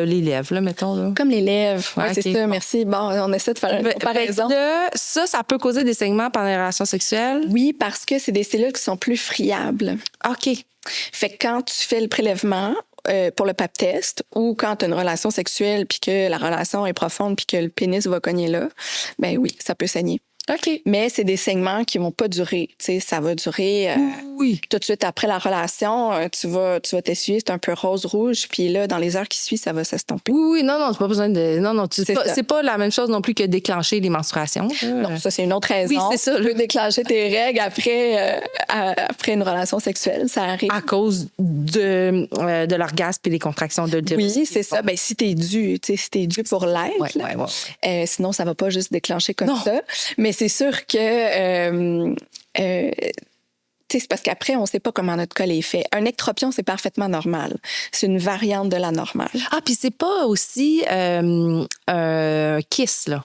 Les lèvres, là, mettons. Là. Comme les lèvres. Ouais, c'est ça, merci. Bon, on essaie de faire une comparaison. Ça peut causer des saignements pendant les relations sexuelles? Oui, parce que c'est des cellules qui sont plus friables. OK. Fait que quand tu fais le prélèvement, pour le pap test, ou quand tu as une relation sexuelle puis que la relation est profonde puis que le pénis va cogner là, ben oui, ça peut saigner. OK. Mais c'est des saignements qui vont pas durer. Tu sais, ça va durer Oui. tout de suite après la relation. Tu vas t'essuyer, c'est un peu rose-rouge. Puis là, dans les heures qui suivent, ça va s'estomper. Oui, non, c'est pas besoin de... Non, C'est ça. c'est pas la même chose non plus que déclencher les menstruations. Non, ça, c'est une autre raison. Oui, c'est ça. Tu peux déclencher tes règles après une relation sexuelle. Ça arrive. À cause de l'orgasme et des contractions de l'utérus. Oui, c'est ça. Ben, si t'es dû pour l'être, Ouais, là, ouais. sinon, ça va pas juste déclencher comme ça. Mais c'est sûr que... c'est parce qu'après, on ne sait pas comment notre col est fait. Un ectropion, c'est parfaitement normal. C'est une variante de la normale. Ah, puis c'est pas aussi un kiss, là.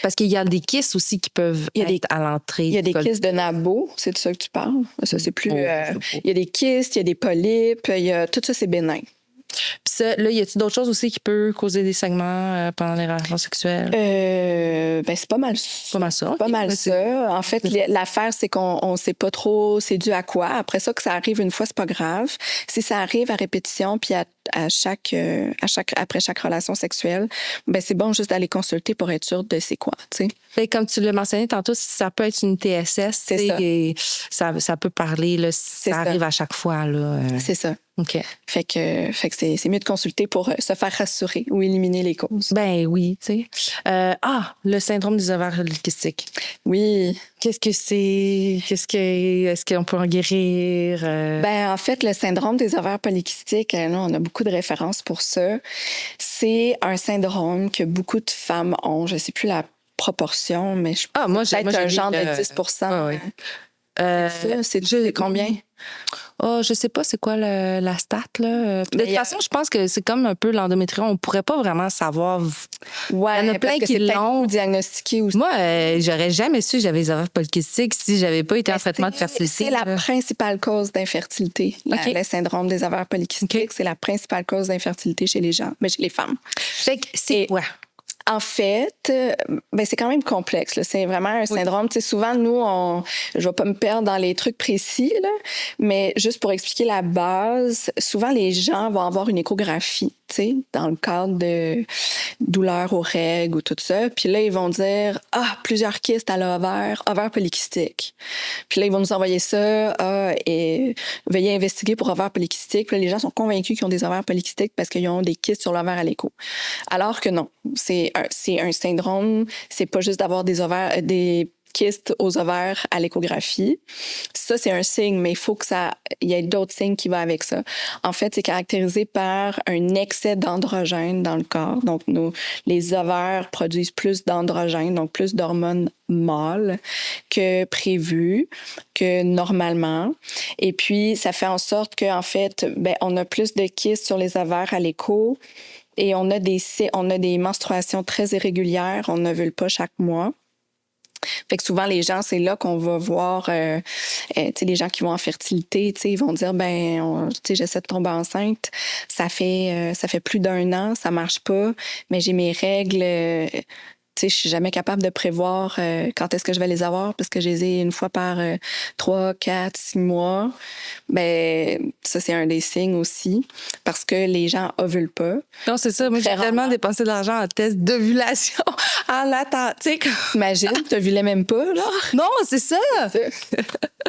Parce qu'il y a des kisses aussi qui peuvent être à l'entrée. Il y a des kisses de nabo, c'est de ça que tu parles. Ça, c'est plus... il y a des kisses, il y a des polypes, tout ça, c'est bénin. Puis ça, là, y a-t-il d'autres choses aussi qui peuvent causer des saignements pendant les relations sexuelles? Ben, c'est pas mal ça. Pas mal ça. Pas mal ça. En fait, l'affaire, c'est qu'on sait pas trop c'est dû à quoi. Après ça, que ça arrive une fois, c'est pas grave. Si ça arrive à répétition, puis après chaque relation sexuelle, ben, c'est bon juste d'aller consulter pour être sûr de c'est quoi, tu sais. Ben, comme tu l'as mentionné tantôt, ça peut être une TSS. C'est ça. Et ça peut parler, là, ça arrive à chaque fois, là. C'est ça. OK. Fait que c'est mieux de consulter pour se faire rassurer ou éliminer les causes. Ben oui, tu sais. Le syndrome des ovaires polykystiques. Oui. Qu'est-ce que c'est? Est-ce qu'on peut en guérir? Ben, en fait, le syndrome des ovaires polykystiques, là, on a beaucoup de références pour ça. C'est un syndrome que beaucoup de femmes ont. Je sais plus la proportion, mais peut-être un genre de 10 c'est combien? Oh, je sais pas c'est quoi la stat, là. De toute façon, je pense que c'est comme un peu l'endométriose. On pourrait pas vraiment savoir. Ouais, il y en a plein qui l'ont diagnostiqué aussi. Moi, j'aurais jamais su que j'avais les ovaires polykystiques si j'avais pas été en traitement de fertilité. C'est la principale cause d'infertilité. Le syndrome des ovaires polykystiques, c'est la principale cause d'infertilité chez les gens, mais chez les femmes. Fait que c'est quoi? En fait, ben c'est quand même complexe, là. C'est vraiment un syndrome. Tu sais, souvent, nous, je vais pas me perdre dans les trucs précis, là, mais juste pour expliquer la base, souvent, les gens vont avoir une échographie, tu sais, dans le cadre de douleurs aux règles ou tout ça. Puis là, ils vont dire, plusieurs kystes à l'ovaire, ovaire polykystique. Puis là, ils vont nous envoyer ça, et veuillez investiguer pour ovaire polykystique. Puis là, les gens sont convaincus qu'ils ont des ovaires polykystiques parce qu'ils ont des kystes sur l'ovaire à l'écho. Alors que non, c'est un syndrome, c'est pas juste d'avoir des kystes aux ovaires à l'échographie. Ça, c'est un signe, mais il faut il y ait d'autres signes qui vont avec ça. En fait, c'est caractérisé par un excès d'androgène dans le corps. Donc, les ovaires produisent plus d'androgène, donc plus d'hormones mâles que prévu, que normalement. Et puis, ça fait en sorte qu'en fait, on a plus de kystes sur les ovaires à l'écho. Et on a des menstruations très irrégulières. On n'ovule pas chaque mois. Fait que souvent, les gens, c'est là qu'on va voir les gens qui vont en fertilité, ils vont dire, j'essaie de tomber enceinte. Ça fait plus d'1 an, ça marche pas, mais j'ai mes règles... je suis jamais capable de prévoir quand est-ce que je vais les avoir parce que je les ai une fois par 3, 4, 6 mois. Ben, ça, c'est un des signes aussi parce que les gens ovulent pas. Non, c'est ça. Moi, j'ai tellement dépensé de l'argent en test d'ovulation en attente. T'imagines, t'ovulais même pas, là? Non, c'est ça!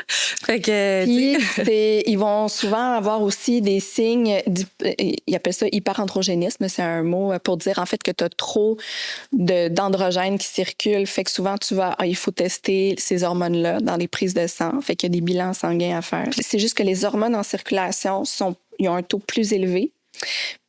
Fait que... Puis, ils vont souvent avoir aussi des signes, ils appellent ça hyperandrogénisme, c'est un mot pour dire en fait que tu as trop d'androgènes qui circulent. Fait que souvent, il faut tester ces hormones-là dans les prises de sang. Fait qu'il y a des bilans sanguins à faire. C'est juste que les hormones en circulation ils ont un taux plus élevé.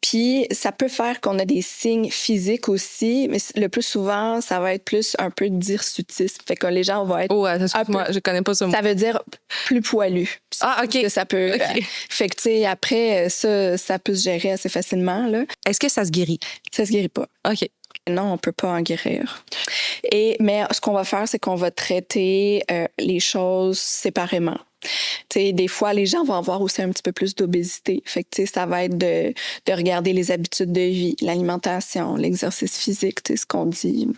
Puis, ça peut faire qu'on a des signes physiques aussi, mais le plus souvent, ça va être plus un peu d'hirsutisme. Fait que les gens vont être... Oh, moi, je connais pas ce mot. Ça veut dire plus poilu. OK. Que ça peut... Okay. Fait que, tu sais, après, ça peut se gérer assez facilement, là. Est-ce que ça se guérit? Ça se guérit pas. OK. Non, on peut pas en guérir. Mais ce qu'on va faire, c'est qu'on va traiter les choses séparément. T'sais, des fois, les gens vont avoir aussi un petit peu plus d'obésité. Fait que, ça va être de regarder les habitudes de vie, l'alimentation, l'exercice physique, ce qu'on dit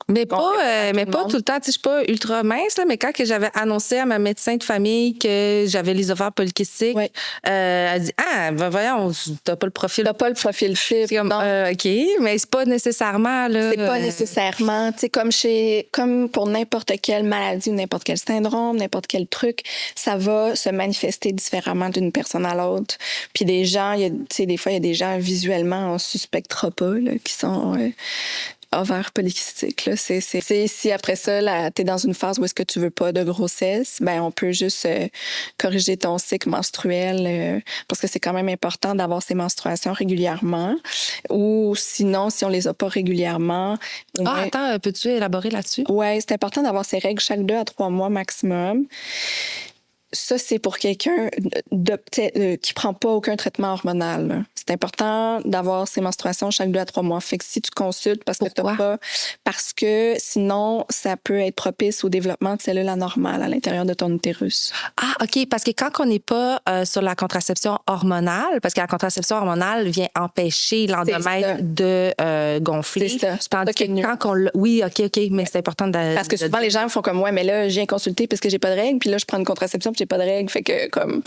Mais qu'on pas, répète à mais tout le pas monde. tout le temps. Tu sais, je suis pas ultra mince, là, mais quand que j'avais annoncé à ma médecin de famille que j'avais les ovaires polykystiques, Ouais. elle dit ben voyons, t'as pas le profil. T'as pas le profil type. C'est comme, non. OK, mais c'est pas nécessairement. Là, C'est pas nécessairement, tu sais, comme pour n'importe quelle maladie ou n'importe quel syndrome, n'importe quel truc, ça va se manifester différemment d'une personne à l'autre. Puis des gens, tu sais, des fois, il y a des gens visuellement, on suspectera pas, là, qui sont ovaires polykystiques. Là. Si après ça, tu es dans une phase où est-ce que tu veux pas de grossesse, ben on peut juste corriger ton cycle menstruel parce que c'est quand même important d'avoir ces menstruations régulièrement. Ou sinon, si on les a pas régulièrement... Attends, peux-tu élaborer là-dessus? Oui, c'est important d'avoir ses règles chaque 2 à 3 mois maximum. Ça, c'est pour quelqu'un qui prend pas aucun traitement hormonal. Là. C'est important d'avoir ses menstruations chaque 2 à 3 mois. Fait que si tu consultes parce que sinon, ça peut être propice au développement de cellules anormales à l'intérieur de ton utérus. Ah, OK, parce que quand on n'est pas sur la contraception hormonale, parce que la contraception hormonale vient empêcher l'endomètre de gonfler. C'est ça. Tandis que quand on oui, OK, mais c'est important de... Parce que souvent, les gens font comme, ouais, mais là, je viens consulter parce que j'ai pas de règles, puis là, je prends une contraception, puis j'ai pas de règles. Fait que, comme,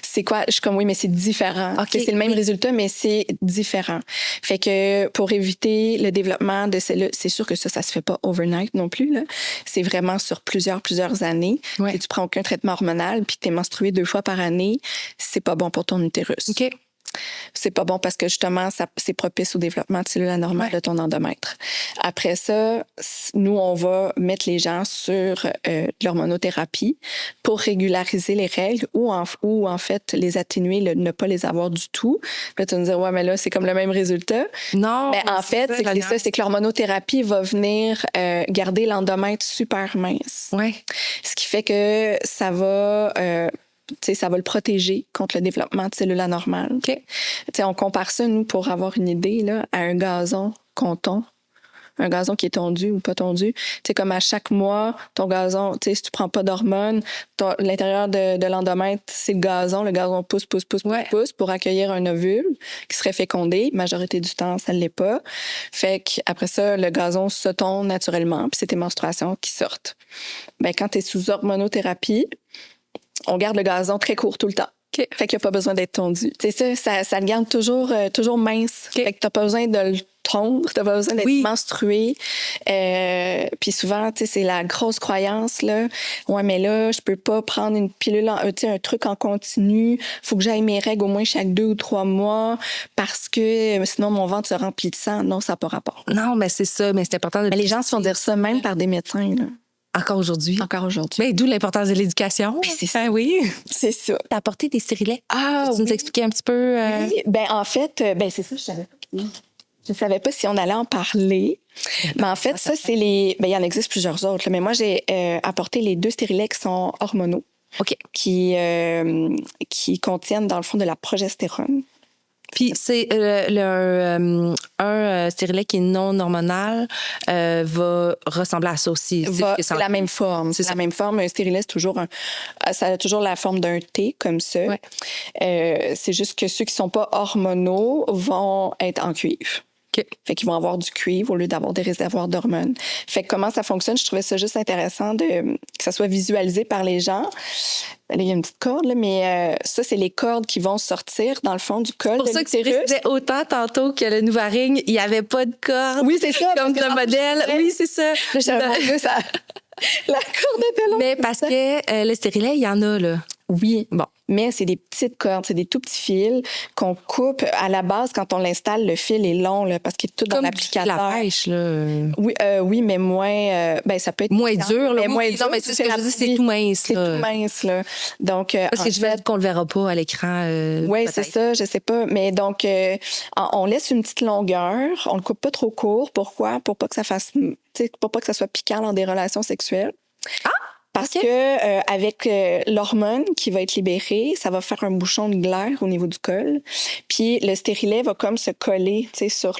c'est quoi? Je suis comme, oui, mais c'est différent. Okay. C'est le même résultat, mais c'est différent. Fait que pour éviter le développement de cellules, c'est sûr que ça se fait pas overnight non plus, là. C'est vraiment sur plusieurs années. Ouais. Si tu prends aucun traitement hormonal, puis que tu es menstruée 2 fois par année, c'est pas bon pour ton utérus. OK. C'est pas bon parce que justement, c'est propice au développement de cellules anormales de ton endomètre. Après ça, nous, on va mettre les gens sur de l'hormonothérapie pour régulariser les règles ou en fait les atténuer, ne pas les avoir du tout. Puis là, tu vas me dire, ouais, mais là, c'est comme le même résultat. Non. Mais en fait, c'est que l'hormonothérapie va venir garder l'endomètre super mince. Ouais. Ce qui fait que ça va... ça va le protéger contre le développement de cellules anormales. OK. On compare ça, nous, pour avoir une idée, là, à un gazon qu'on tond. Un gazon qui est tondu ou pas tondu. Comme à chaque mois, ton gazon, si tu prends pas d'hormones, l'intérieur de l'endomètre, c'est le gazon. Le gazon pousse pour accueillir un ovule qui serait fécondé. Majorité du temps, ça ne l'est pas. Fait qu'après ça, le gazon se tonde naturellement, puis c'est tes menstruations qui sortent. Ben, quand tu es sous hormonothérapie, on garde le gazon très court tout le temps. Okay. Fait qu'il n'y a pas besoin d'être tondu. Ça le garde toujours mince. Okay. Fait que tu n'as pas besoin de le tondre, tu n'as pas besoin d'être menstrué. Puis souvent, c'est la grosse croyance, là. Ouais, mais là, je peux pas prendre une pilule, un truc en continu. Faut que j'aille mes règles au moins chaque 2 ou 3 mois parce que sinon, mon ventre se remplit de sang. Non, ça n'a pas rapport. Non, mais c'est ça. Mais c'est important de... Mais les gens se font dire ça même par des médecins, là. Encore aujourd'hui. Mais d'où l'importance de l'éducation. C'est ça. Ah oui. C'est ça. T'as apporté des stérilets. Ah, tu nous expliquer un petit peu? Oui, en fait, c'est ça, je savais pas si on allait en parler. Mais en fait, ça, c'est les... il y en existe plusieurs autres, là, mais moi, j'ai apporté les 2 stérilets qui sont hormonaux. OK. Qui contiennent, dans le fond, de la progestérone. Puis c'est un stérilet qui est non hormonal va ressembler à ça aussi. C'est la même forme. C'est la même forme. Un stérilet, ça a toujours la forme d'un T, comme ça. Ouais. C'est juste que ceux qui sont pas hormonaux vont être en cuivre. Okay. Fait qu'ils vont avoir du cuivre au lieu d'avoir des réservoirs d'hormones. Fait que comment ça fonctionne, je trouvais ça juste intéressant que ça soit visualisé par les gens. Là, il y a une petite corde, là, mais ça, c'est les cordes qui vont sortir dans le fond du col de l'utérus. C'est pour ça que tu précisais autant tantôt que le Nuvaring, il n'y avait pas de corde. Oui, c'est ça. Comme le modèle. Oui, c'est ça. Ça. La corde était longue. Mais parce que le stérilet, il y en a, là. Oui, bon. Mais c'est des petites cordes, c'est des tout petits fils qu'on coupe. À la base, quand on l'installe, le fil est long là, parce qu'il est tout dans l'applicateur. Comme la pêche, là. Oui, mais moins... ça peut être... Moins dur, là. Mais moins dur. Non, mais c'est ce que je dis, c'est tout mince, là. C'est tout mince, là. Donc, parce que je vais qu'on le verra pas à l'écran. Oui, c'est ça, je sais pas. Mais donc, on laisse une petite longueur. On le coupe pas trop court. Pourquoi? Pour pas que ça fasse... pour pas que ça soit piquant dans des relations sexuelles. Ah! Parce que avec l'hormone qui va être libérée, ça va faire un bouchon de glaire au niveau du col. Puis le stérilet va comme se coller,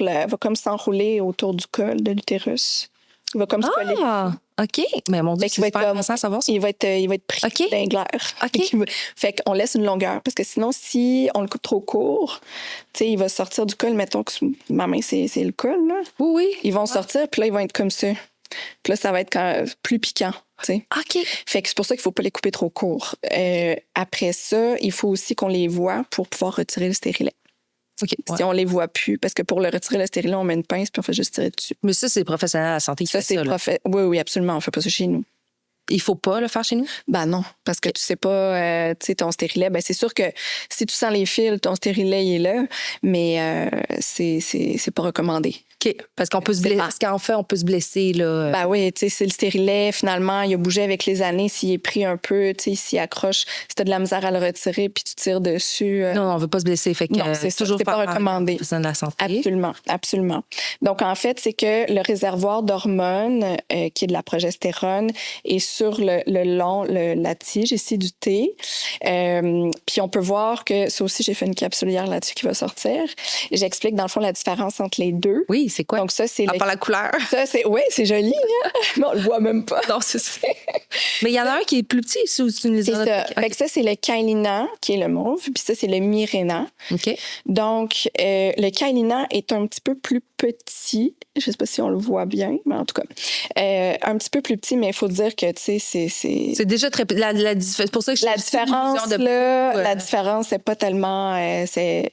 va comme s'enrouler autour du col de l'utérus. Il va comme se coller. Ah, OK. Mais mon Dieu, c'est super intéressant à savoir ça. Il va être pris d'un glaire. OK. Fait qu'on laisse une longueur. Parce que sinon, si on le coupe trop court, il va sortir du col. Mettons que ma main, c'est le col, là. Oui. Ils vont sortir, puis là, ils vont être comme ça. Puis là, ça va être plus piquant. T'sais. OK. Fait que c'est pour ça qu'il ne faut pas les couper trop courts. Après ça, il faut aussi qu'on les voie pour pouvoir retirer le stérilet. OK. Si on les voit plus, parce que pour le retirer le stérilet, on met une pince puis on fait juste tirer dessus. Mais ça, c'est professionnel à la santé qui Ça, fait ça. Oui, absolument. On ne fait pas ça chez nous. Il faut pas le faire chez nous? Ben non, parce que tu sais pas, tu sais, ton stérilet, ben c'est sûr que si tu sens les fils, ton stérilet, il est là, mais c'est pas recommandé. OK. Parce qu'on peut se blesser. Parce qu'en fait, on peut se blesser, là. Ben oui, tu sais, c'est le stérilet, finalement, il a bougé avec les années, s'il est pris un peu, tu sais, s'il accroche, si t'as de la misère à le retirer, puis tu tires dessus. Non, on veut pas se blesser. Fait que non, c'est toujours pas recommandé. De la santé. Absolument, absolument. Donc, en fait, c'est que le réservoir d'hormones, qui est de la progestérone, est sur le long, la tige ici du T. Puis on peut voir que, ça aussi, j'ai fait une capsule hier là-dessus qui va sortir. J'explique, dans le fond, la différence entre les deux. Oui, c'est quoi? Donc, ça, c'est... À part la couleur. Ça, oui, c'est joli, hein? Mais on le voit même pas. Non, c'est ça. Mais il y en a un qui est plus petit, si tu nous c'est ça. Okay. Fait que ça, c'est le kailina, qui est le mauve, puis ça, c'est le Mirena. OK. Donc, le kailina est un petit peu plus petit. Je sais pas si on le voit bien, mais en tout cas, un petit peu plus petit, mais il faut dire que, tu sais, c'est déjà très... C'est pour ça que la différence, la différence, c'est pas tellement... est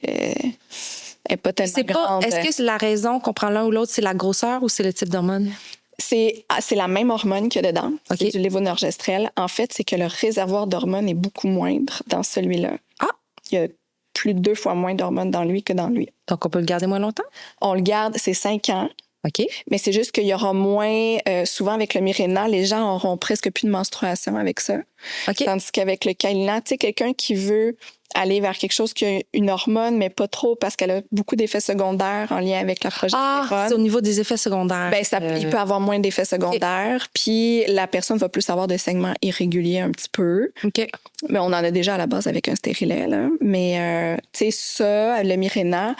pas tellement grande. Est-ce que c'est la raison qu'on prend l'un ou l'autre, c'est la grosseur ou c'est le type d'hormone? C'est la même hormone qu'il y a dedans. Okay. C'est du lévonorgestrel. En fait, c'est que le réservoir d'hormones est beaucoup moindre dans celui-là. Ah! Il y a plus de 2 fois moins d'hormones dans lui que dans lui. Donc, on peut le garder moins longtemps? On le garde, c'est 5 ans. OK. Mais c'est juste qu'il y aura moins... souvent, avec le Mirena, les gens auront presque plus de menstruation avec ça. OK. Tandis qu'avec le Kailina, tu sais, quelqu'un qui veut aller vers quelque chose qui a une hormone, mais pas trop, parce qu'elle a beaucoup d'effets secondaires en lien avec la progestérone. Ah, c'est au niveau des effets secondaires. Ben, il peut avoir moins d'effets secondaires, puis la personne va plus avoir de saignements irréguliers un petit peu. OK. Mais on en a déjà à la base avec un stérilet, là. Mais, tu sais, ça, le Mirena,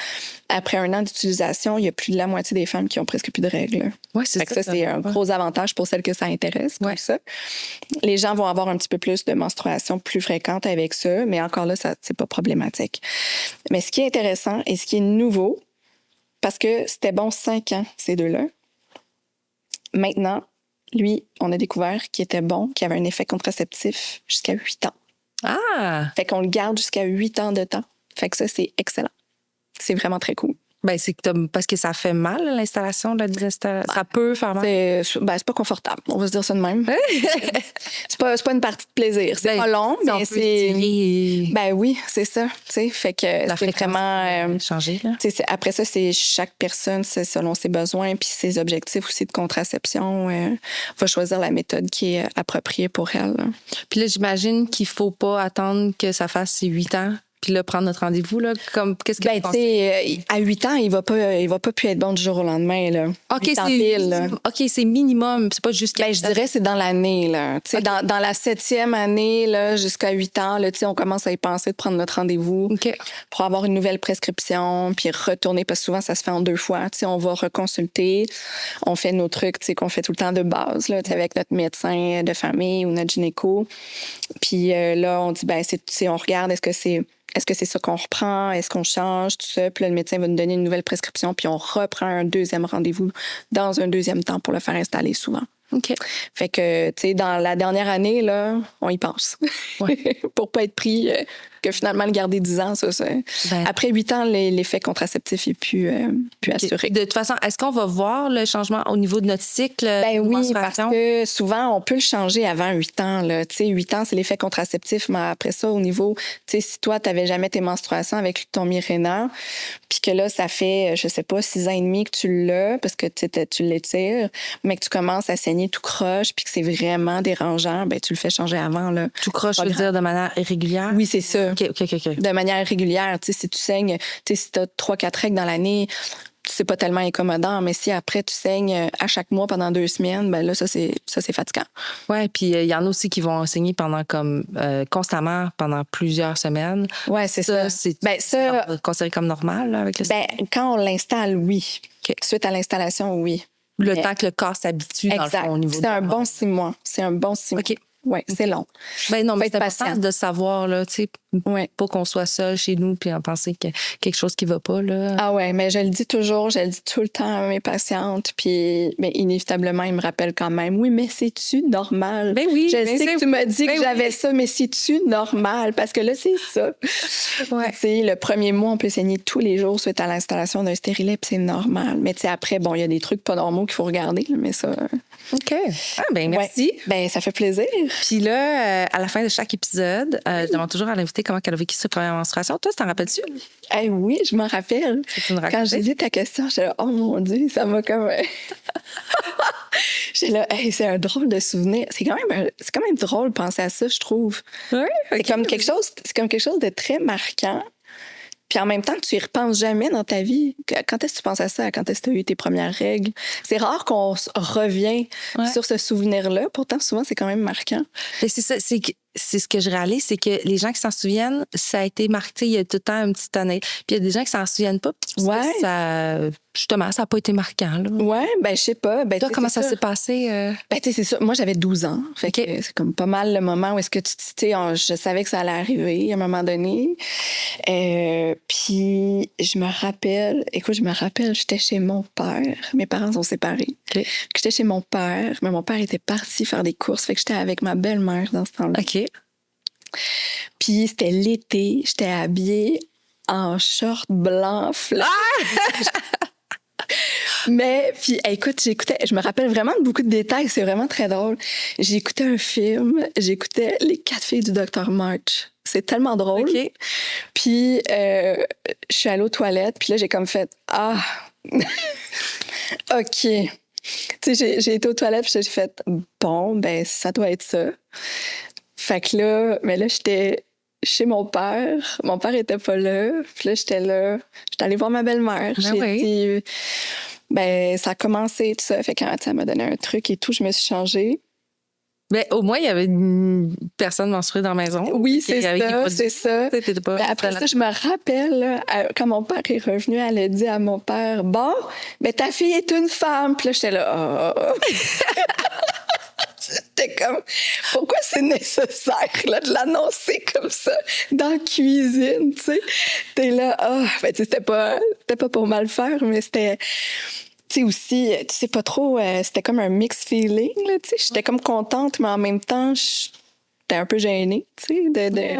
après 1 an d'utilisation, il y a plus de la moitié des femmes qui ont presque plus de règles. Oui, c'est ça. Ça, c'est un gros avantage pour celles que ça intéresse, comme ça. Les gens vont avoir un petit peu plus de menstruation plus fréquente avec ça, mais encore là, c'est pas problématique. Mais ce qui est intéressant et ce qui est nouveau, parce que c'était bon 5 ans, ces deux-là, maintenant, lui, on a découvert qu'il était bon, qu'il avait un effet contraceptif jusqu'à 8 ans. Ah! Fait qu'on le garde jusqu'à 8 ans de temps. Fait que ça, c'est excellent. C'est vraiment très cool. Ben, c'est parce que ça fait mal, l'installation de la désinstallation. Ça peut faire mal. C'est pas confortable. On va se dire ça de même. c'est pas une partie de plaisir. C'est pas long, mais c'est... Ben oui, c'est ça. T'sais, fait que c'est vraiment... changer, là. Après ça, c'est chaque personne, c'est selon ses besoins puis ses objectifs aussi de contraception, va choisir la méthode qui est appropriée pour elle. Là. Puis là, j'imagine qu'il faut pas attendre que ça fasse ses 8 ans. Puis là, prendre notre rendez-vous, là, comme qu'est-ce que tu sais, à 8 ans, il va pas plus être bon du jour au lendemain, là. OK, c'est minimum, c'est pas juste... Ben, je dirais c'est dans l'année, là. Tu sais, dans la 7e année, là, jusqu'à 8 ans, là, tu sais, on commence à y penser de prendre notre rendez-vous pour avoir une nouvelle prescription, puis retourner, parce que souvent, ça se fait en 2 fois. Tu sais, on va reconsulter, on fait nos trucs, tu sais, qu'on fait tout le temps de base, là, tu sais, avec notre médecin de famille ou notre gynéco. Puis là, on dit, ben, on regarde, est-ce que c'est ça qu'on reprend? Est-ce qu'on change? Tout ça. Puis là, le médecin va nous donner une nouvelle prescription, puis on reprend un 2e rendez-vous dans un 2e temps pour le faire installer souvent. OK. Fait que, tu sais, dans la dernière année, là, on y pense. Ouais. Pour pas être pris, que finalement, le garder 10 ans, ça. Après 8 ans, l'effet contraceptif est plus assuré. De toute façon, est-ce qu'on va voir le changement au niveau de notre cycle? Ben oui, parce que souvent, on peut le changer avant 8 ans. Là. Tu sais, 8 ans, c'est l'effet contraceptif, mais après ça, au niveau, tu sais, si toi, tu n'avais jamais tes menstruations avec ton Mirena, puis que là, ça fait, je sais pas, 6 ans et demi que tu l'as, parce que tu l'étires, mais que tu commences à saigner tout croche, puis que c'est vraiment dérangeant, ben tu le fais changer avant. Là. Tout croche, je veux dire, de manière irrégulière? Oui, c'est ça. OK. De manière irrégulière. Tu sais, si tu saignes, tu sais, si tu as 3-4 règles dans l'année, c'est pas tellement incommodant, mais si après tu saignes à chaque mois pendant 2 semaines, ben là, ça, c'est fatigant. Oui, puis il y en a aussi qui vont saigner pendant constamment pendant plusieurs semaines. Oui, c'est ça. C'est considéré comme normal là, avec le quand on l'installe, oui. Suite à l'installation, oui. Le temps que le corps s'habitue dans le fond, au niveau c'est un bon 6 mois. C'est un bon 6 mois. OK. Oui, c'est long. Ben non, mais c'est important de savoir, là, tu sais, Ouais. Pas qu'on soit seul chez nous puis en penser que quelque chose qui va pas, là. Ah ouais, mais je le dis toujours, je le dis tout le temps à mes patientes, puis mais inévitablement, ils me rappellent quand même. Oui, mais c'est-tu normal? Ben oui, Je ben sais que tu m'as dit ben que j'avais oui. ça, mais c'est-tu normal? Parce que là, c'est ça. Ouais. Tu sais, le premier mois, on peut saigner tous les jours suite à l'installation d'un stérilet, puis c'est normal. Mais tu sais, après, bon, il y a des trucs pas normaux qu'il faut regarder, là, mais ça... OK. Ah, ben merci. Ouais. Ben, ça fait plaisir. Puis là, à la fin de chaque épisode, je demande toujours à l'invité comment elle a vécu sa première menstruation. Toi, t'en rappelles-tu? Eh oui, je m'en rappelle. Tu me raconter? Quand j'ai lu ta question, j'étais là, oh mon Dieu, ça m'a comme... J'étais là, hey, c'est un drôle de souvenir. C'est quand même drôle de penser à ça, je trouve. Oui, C'est comme quelque chose de très marquant. Puis en même temps, tu y repenses jamais dans ta vie. Quand est-ce que tu penses à ça? Quand est-ce que tu as eu tes premières règles? C'est rare qu'on revient sur ce souvenir-là. Pourtant, souvent, c'est quand même marquant. Mais c'est ça, c'est ce que je réalise, c'est que les gens qui s'en souviennent, ça a été marqué il y a tout le temps une petite année. Puis il y a des gens qui s'en souviennent pas. Ouais. Justement, ça n'a pas été marquant. Là. Ouais, ben je sais pas. Ben, toi, comment ça s'est passé? Ben, tu sais, c'est ça. Moi, j'avais 12 ans. Fait OK. que c'est comme pas mal le moment où est-ce que tu sais, je savais que ça allait arriver à un moment donné. Puis, je me rappelle, j'étais chez mon père. Mes parents sont séparés. OK. J'étais chez mon père, mais mon père était parti faire des courses. Fait que j'étais avec ma belle-mère dans ce temps-là. OK. Puis, c'était l'été. J'étais habillée en short blanc flashy. Mais, puis, écoute, je me rappelle vraiment de beaucoup de détails, c'est vraiment très drôle. J'écoutais un film, j'écoutais Les 4 filles du Dr. March. C'est tellement drôle. OK. Puis, je suis allée aux toilettes, puis là, j'ai comme fait, ah, OK. Tu sais, j'ai été aux toilettes, puis j'ai fait, bon, ben, ça doit être ça. Fait que là, mais là, j'étais chez mon père. Mon père était pas là. Puis là, j'étais là. J'étais allée voir ma belle-mère. Ben, ça a commencé, tout ça. Fait que quand elle m'a donné un truc et tout, je me suis changée. Ben, au moins, il y avait une personne menstruée dans la maison. Oui, c'est ça. Pas... Ben, après ça, je me rappelle, là, quand mon père est revenu, elle a dit à mon père, bon, ben, ta fille est une femme. Puis là, j'étais là, oh. J'étais comme, pourquoi c'est nécessaire là, de l'annoncer comme ça dans la cuisine, tu sais? T'es là, ben, tu sais, c'était pas pour mal faire, mais c'était... Tu sais, aussi, tu sais pas trop, c'était comme un mixed feeling, là, tu sais. J'étais comme contente, mais en même temps, j'étais un peu gênée, tu sais.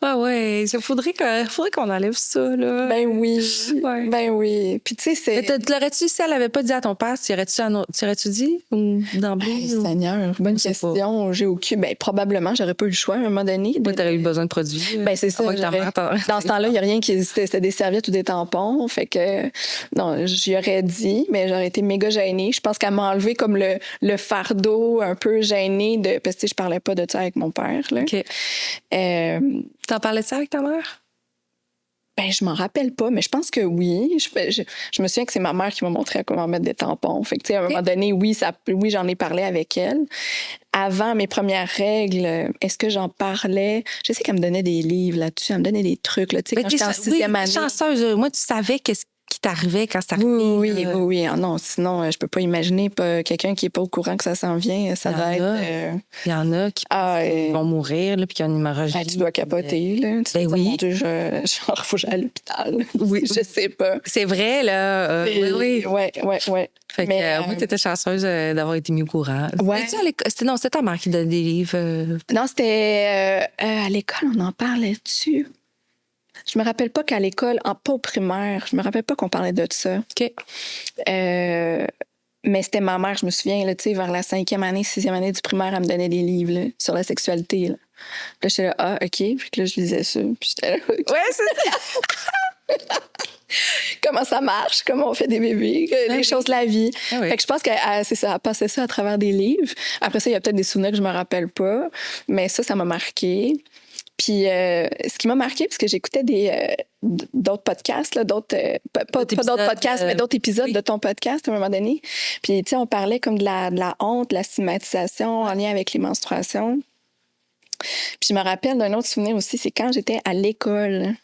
Ouais. Il faudrait qu'on enlève ça, là. Ben oui. Ouais. Ben oui. Puis tu sais, c'est... Mais l'aurais-tu, si elle n'avait pas dit à ton père, tu aurais-tu dit? Ou d'emblée? Seigneur, bonne question. J'ai aucune... Ben, probablement, j'aurais pas eu le choix à un moment donné. Oui, t'aurais eu besoin de produits. Ben, c'est ça. Dans ce temps-là, il n'y a rien qui existait. C'était des serviettes ou des tampons. Fait que, non, j'y aurais dit, mais j'aurais été méga gênée. Je pense qu'elle m'a enlevé comme le fardeau un peu gêné de... Parce que je parlais pas de ça avec mon père, là. OK. T'en parlais de ça avec ta mère? Ben, je m'en rappelle pas, mais je pense que oui. Je me souviens que c'est ma mère qui m'a montré comment mettre des tampons. Fait que, tu sais, à un moment donné, oui, j'en ai parlé avec elle. Avant mes premières règles, est-ce que j'en parlais? Je sais qu'elle me donnait des livres là-dessus, elle me donnait des trucs, là, tu sais, quand j'étais en 6e année. Chanceuse. Moi, tu savais qu'est-ce qui t'arrivait quand c'est arrivé. Oui. Ah non, sinon, je peux pas imaginer quelqu'un qui est pas au courant que ça s'en vient. Ça va être... Il y en a qui vont mourir, là, puis qui ont une hémorragie. Tu dois capoter, là. Ben oui. Mon Dieu, genre, faut que j'aille à l'hôpital. Oui. Je sais pas. C'est vrai, là. Oui. Ouais. Fait que moi, t'étais chanceuse d'avoir été mis au courant. Ouais. C'était ta mère qui donnait des livres. Non, c'était à l'école, on en parlait-tu? Je me rappelle pas qu'à l'école, pas au primaire, je me rappelle pas qu'on parlait de ça. OK. Mais c'était ma mère, je me souviens, là, tu sais, vers la 5e année, 6e année du primaire, elle me donnait des livres là, sur la sexualité. Là, j'étais là, OK. Puis là, je lisais ça. Puis j'étais là, OK. Ouais, c'est ça. Comment ça marche, comment on fait des bébés, les choses de la vie. Oui. Fait que je pense que c'est ça, elle passait ça à travers des livres. Après ça, il y a peut-être des souvenirs que je me rappelle pas, mais ça m'a marqué. Puis ce qui m'a marqué, parce que j'écoutais d'autres podcasts, là, pas d'autres podcasts, mais d'autres épisodes de ton podcast à un moment donné. Puis, tu sais, on parlait comme de la honte, de la stigmatisation en lien avec les menstruations. Puis je me rappelle d'un autre souvenir aussi, c'est quand j'étais à l'école.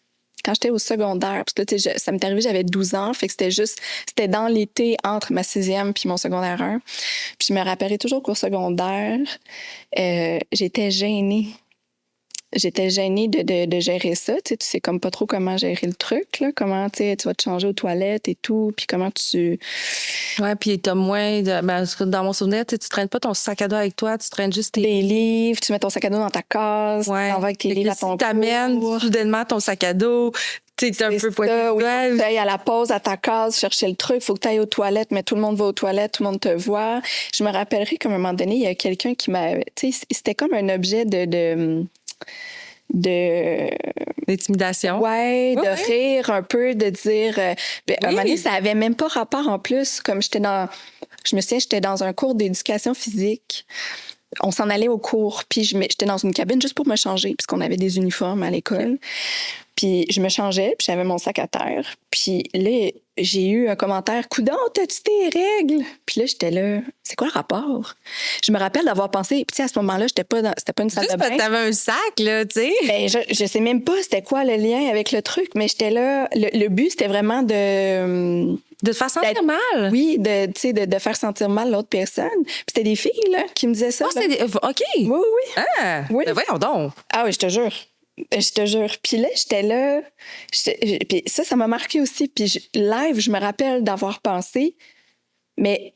Quand j'étais au secondaire, parce que tu sais, ça m'est arrivé, j'avais 12 ans, fait que c'était dans l'été entre ma 6e puis mon secondaire 1. Puis je me rappellerai toujours qu'au secondaire, j'étais gênée j'étais gênée de gérer ça. Tu sais comme pas trop comment gérer le truc, là. Comment, tu vas te changer aux toilettes et tout, puis comment tu... Ouais, puis t'as moins de... Ben, dans mon souvenir, tu traînes pas ton sac à dos avec toi, tu traînes juste tes... Des livres, tu mets ton sac à dos dans ta case, tu t'en vas avec tes livres à ton cours. Si t'amènes soudainement ton sac à dos, t'es un peu pointu. Oui, faut que tu ailles à la pause à ta case chercher le truc, faut que tu ailles aux toilettes, mais tout le monde va aux toilettes, tout le monde te voit. Je me rappellerai qu'à un moment donné, il y a quelqu'un qui m'a... Tu sais, c'était comme un objet de D'intimidation. Ouais, de rire un peu, de dire... à un moment donné, ça avait même pas rapport en plus, comme je me souviens, j'étais dans un cours d'éducation physique. On s'en allait au cours, puis j'étais dans une cabine juste pour me changer, puisqu'on avait des uniformes à l'école. Puis je me changeais, puis j'avais mon sac à terre. Puis là, j'ai eu un commentaire « Coudon, t'as-tu tes règles? » Puis là, j'étais là, c'est quoi le rapport? Je me rappelle d'avoir pensé, puis à ce moment-là, c'était pas une salle de bain. Juste t'avais un sac, là, tu sais. Ben, je sais même pas c'était quoi le lien avec le truc, mais j'étais là, le but, c'était vraiment de te faire sentir mal. Oui, de faire sentir mal l'autre personne. Puis c'était des filles, là, qui me disaient ça. Oh, OK. Oui. Ah, oui. Ben voyons donc. Ah oui, je te jure. Puis là, j'étais là. Puis ça m'a marqué aussi. Puis live, je me rappelle d'avoir pensé, mais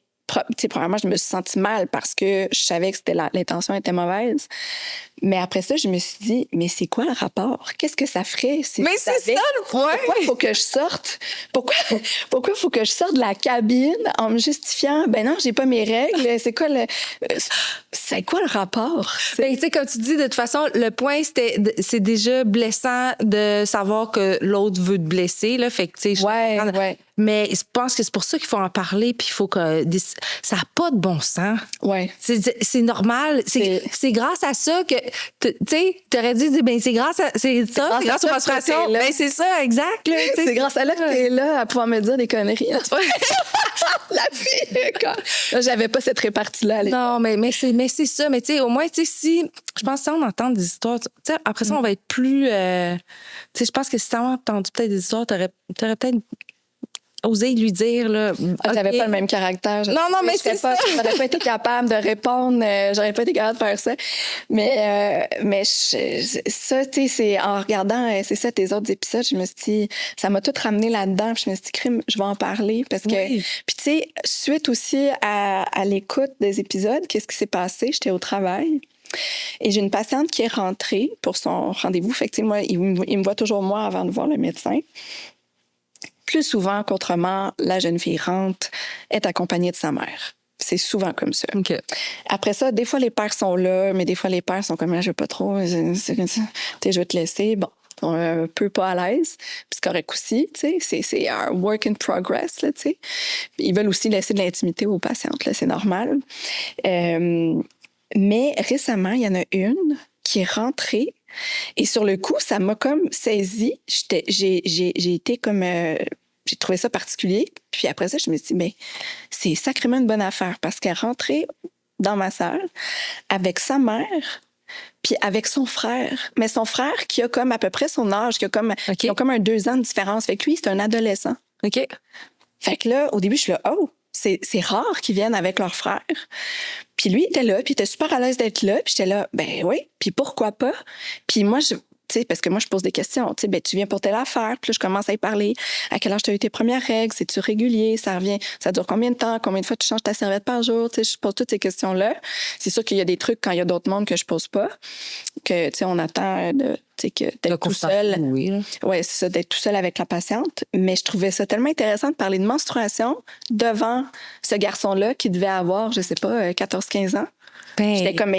premièrement, je me suis sentie mal parce que je savais que l'intention était mauvaise. Mais après ça, je me suis dit, mais c'est quoi le rapport? Qu'est-ce que ça ferait? Mais c'est ça le point! Pourquoi il faut que je sorte? Pourquoi il faut que je sorte de la cabine en me justifiant, ben non, j'ai pas mes règles. C'est quoi le rapport? Ben, tu sais, comme tu dis, de toute façon, le point, c'est déjà blessant de savoir que l'autre veut te blesser, là. Fait que, tu sais, ouais. Mais je pense que c'est pour ça qu'il faut en parler, puis il faut que ça n'a pas de bon sens. Ouais. C'est normal. C'est grâce à ça que, tu sais, t'aurais dû dire, ben c'est grâce aux menstruations. Ben c'est ça, exact. Là, c'est grâce à là que t'es là à pouvoir me dire des conneries. La fille, quoi. J'avais pas cette répartie-là. Non, mais c'est ça. Mais tu sais, au moins, tu sais, si, je pense que si on entend des histoires, tu sais, après ça, on va être plus, tu sais, je pense que si t'as entendu peut-être des histoires, t'aurais peut-être oser lui dire, là. J'avais pas le même caractère. Non, mais c'est ça. J'aurais pas été capable de répondre. J'aurais pas été capable de faire ça. Mais ça, tu sais, c'est en regardant, c'est ça, tes autres épisodes, je me suis dit, ça m'a tout ramené là-dedans. Puis je me suis dit, crime, je vais en parler. Parce que, puis tu sais, suite aussi à l'écoute des épisodes, qu'est-ce qui s'est passé? J'étais au travail. Et j'ai une patiente qui est rentrée pour son rendez-vous. Fait que, tu sais, moi, il me voit toujours moi avant de voir le médecin. Plus souvent qu'autrement, la jeune fille rentre, est accompagnée de sa mère. C'est souvent comme ça. Okay. Après ça, des fois, les pères sont là, mais des fois, les pères sont comme, je veux pas trop, je veux te laisser. Bon, on est un peu pas à l'aise. Puis c'est correct aussi, tu sais. C'est un work in progress, là, tu sais. Ils veulent aussi laisser de l'intimité aux patientes, là, c'est normal. Mais récemment, il y en a une qui est rentrée. Et sur le coup, ça m'a comme saisie. J'ai été comme... j'ai trouvé ça particulier. Puis après ça, je me suis dit, mais c'est sacrément une bonne affaire parce qu'elle rentrait dans ma salle avec sa mère puis avec son frère. Mais son frère qui a comme à peu près son âge, qui a comme 2 ans de différence. Fait que lui, c'est un adolescent. OK. Fait que là, au début, je suis là, oh, c'est rare qu'ils viennent avec leur frère. Puis lui, il était là, puis il était super à l'aise d'être là. Puis j'étais là, ben oui, puis pourquoi pas? Puis moi, tu sais, parce que moi, je pose des questions. Tu sais, ben tu viens pour telle affaire. Puis là, je commence à y parler. À quel âge tu as eu tes premières règles? C'est-tu régulier? Ça dure combien de temps? Combien de fois tu changes ta serviette par jour? Tu sais, je pose toutes ces questions-là. C'est sûr qu'il y a des trucs quand il y a d'autres mondes que je pose pas. Que, tu sais, on attend d'être tout seul. Oui, c'est ça, d'être tout seul avec la patiente. Mais je trouvais ça tellement intéressant de parler de menstruation devant ce garçon-là qui devait avoir, je sais pas, 14-15 ans. Ben, j'étais comme,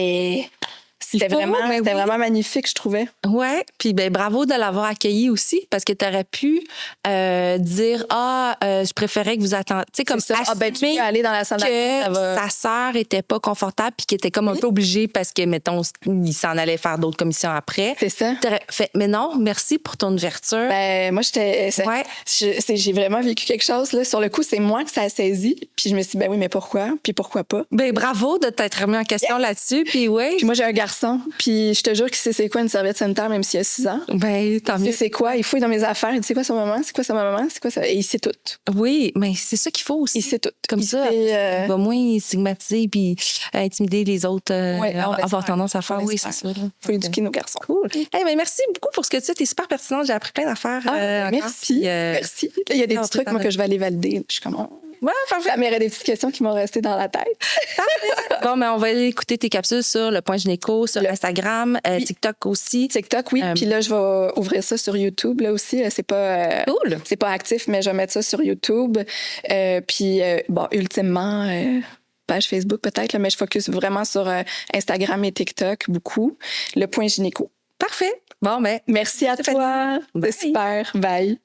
c'était vraiment magnifique, je trouvais. Ouais, puis ben bravo de l'avoir accueilli aussi parce que tu aurais pu dire je préférais que vous attendiez, tu sais comme ça. Tu peux aller dans la salle que sa sœur était pas confortable puis qu'elle était comme un peu obligée parce que mettons il s'en allait faire d'autres commissions après. C'est ça. Mais non, merci pour ton ouverture. Ben moi j'ai vraiment vécu quelque chose là. Sur le coup, c'est moi que ça a saisi, puis je me suis dit ben oui, mais pourquoi? Puis pourquoi pas? Ben bravo de t'être remis en question là-dessus, puis oui. Puis moi j'ai un garçon garçon. Puis je te jure qu'il sait c'est quoi une serviette sanitaire, même s'il a 6 ans. Ben, tant Il mieux. sait c'est quoi. Il fouille dans mes affaires. Il dit c'est quoi sa maman? C'est quoi sa maman? C'est quoi ça? Et il sait tout. Oui, mais c'est ça qu'il faut aussi. Il sait tout. Comme il ça, sait, il va moins stigmatiser puis intimider les autres, Ouais, on avoir l'espère. tendance à faire. On Oui, l'espère. c'est ça. faut éduquer nos garçons. Cool. Hey, ben, merci beaucoup pour ce que tu sais. T'es super pertinente. J'ai appris plein d'affaires. encore. Merci. Puis, Merci. Là, il y a des petits trucs moi, que je vais aller valider. Je suis comme... Ouais, parfait. Ça m'aurait des petites questions qui m'ont resté dans la tête. Bon, mais on va aller écouter tes capsules sur le point gynéco, sur Instagram, TikTok aussi. TikTok, oui. Puis là, je vais ouvrir ça sur YouTube, là aussi. Là, c'est pas, Cool. c'est pas actif, mais je vais mettre ça sur YouTube. Puis, bon, ultimement, page Facebook peut-être, là, mais je focus vraiment sur Instagram et TikTok beaucoup. Le point gynéco. Parfait. Bon, ben, Merci à toi. Bye. C'est super. Bye.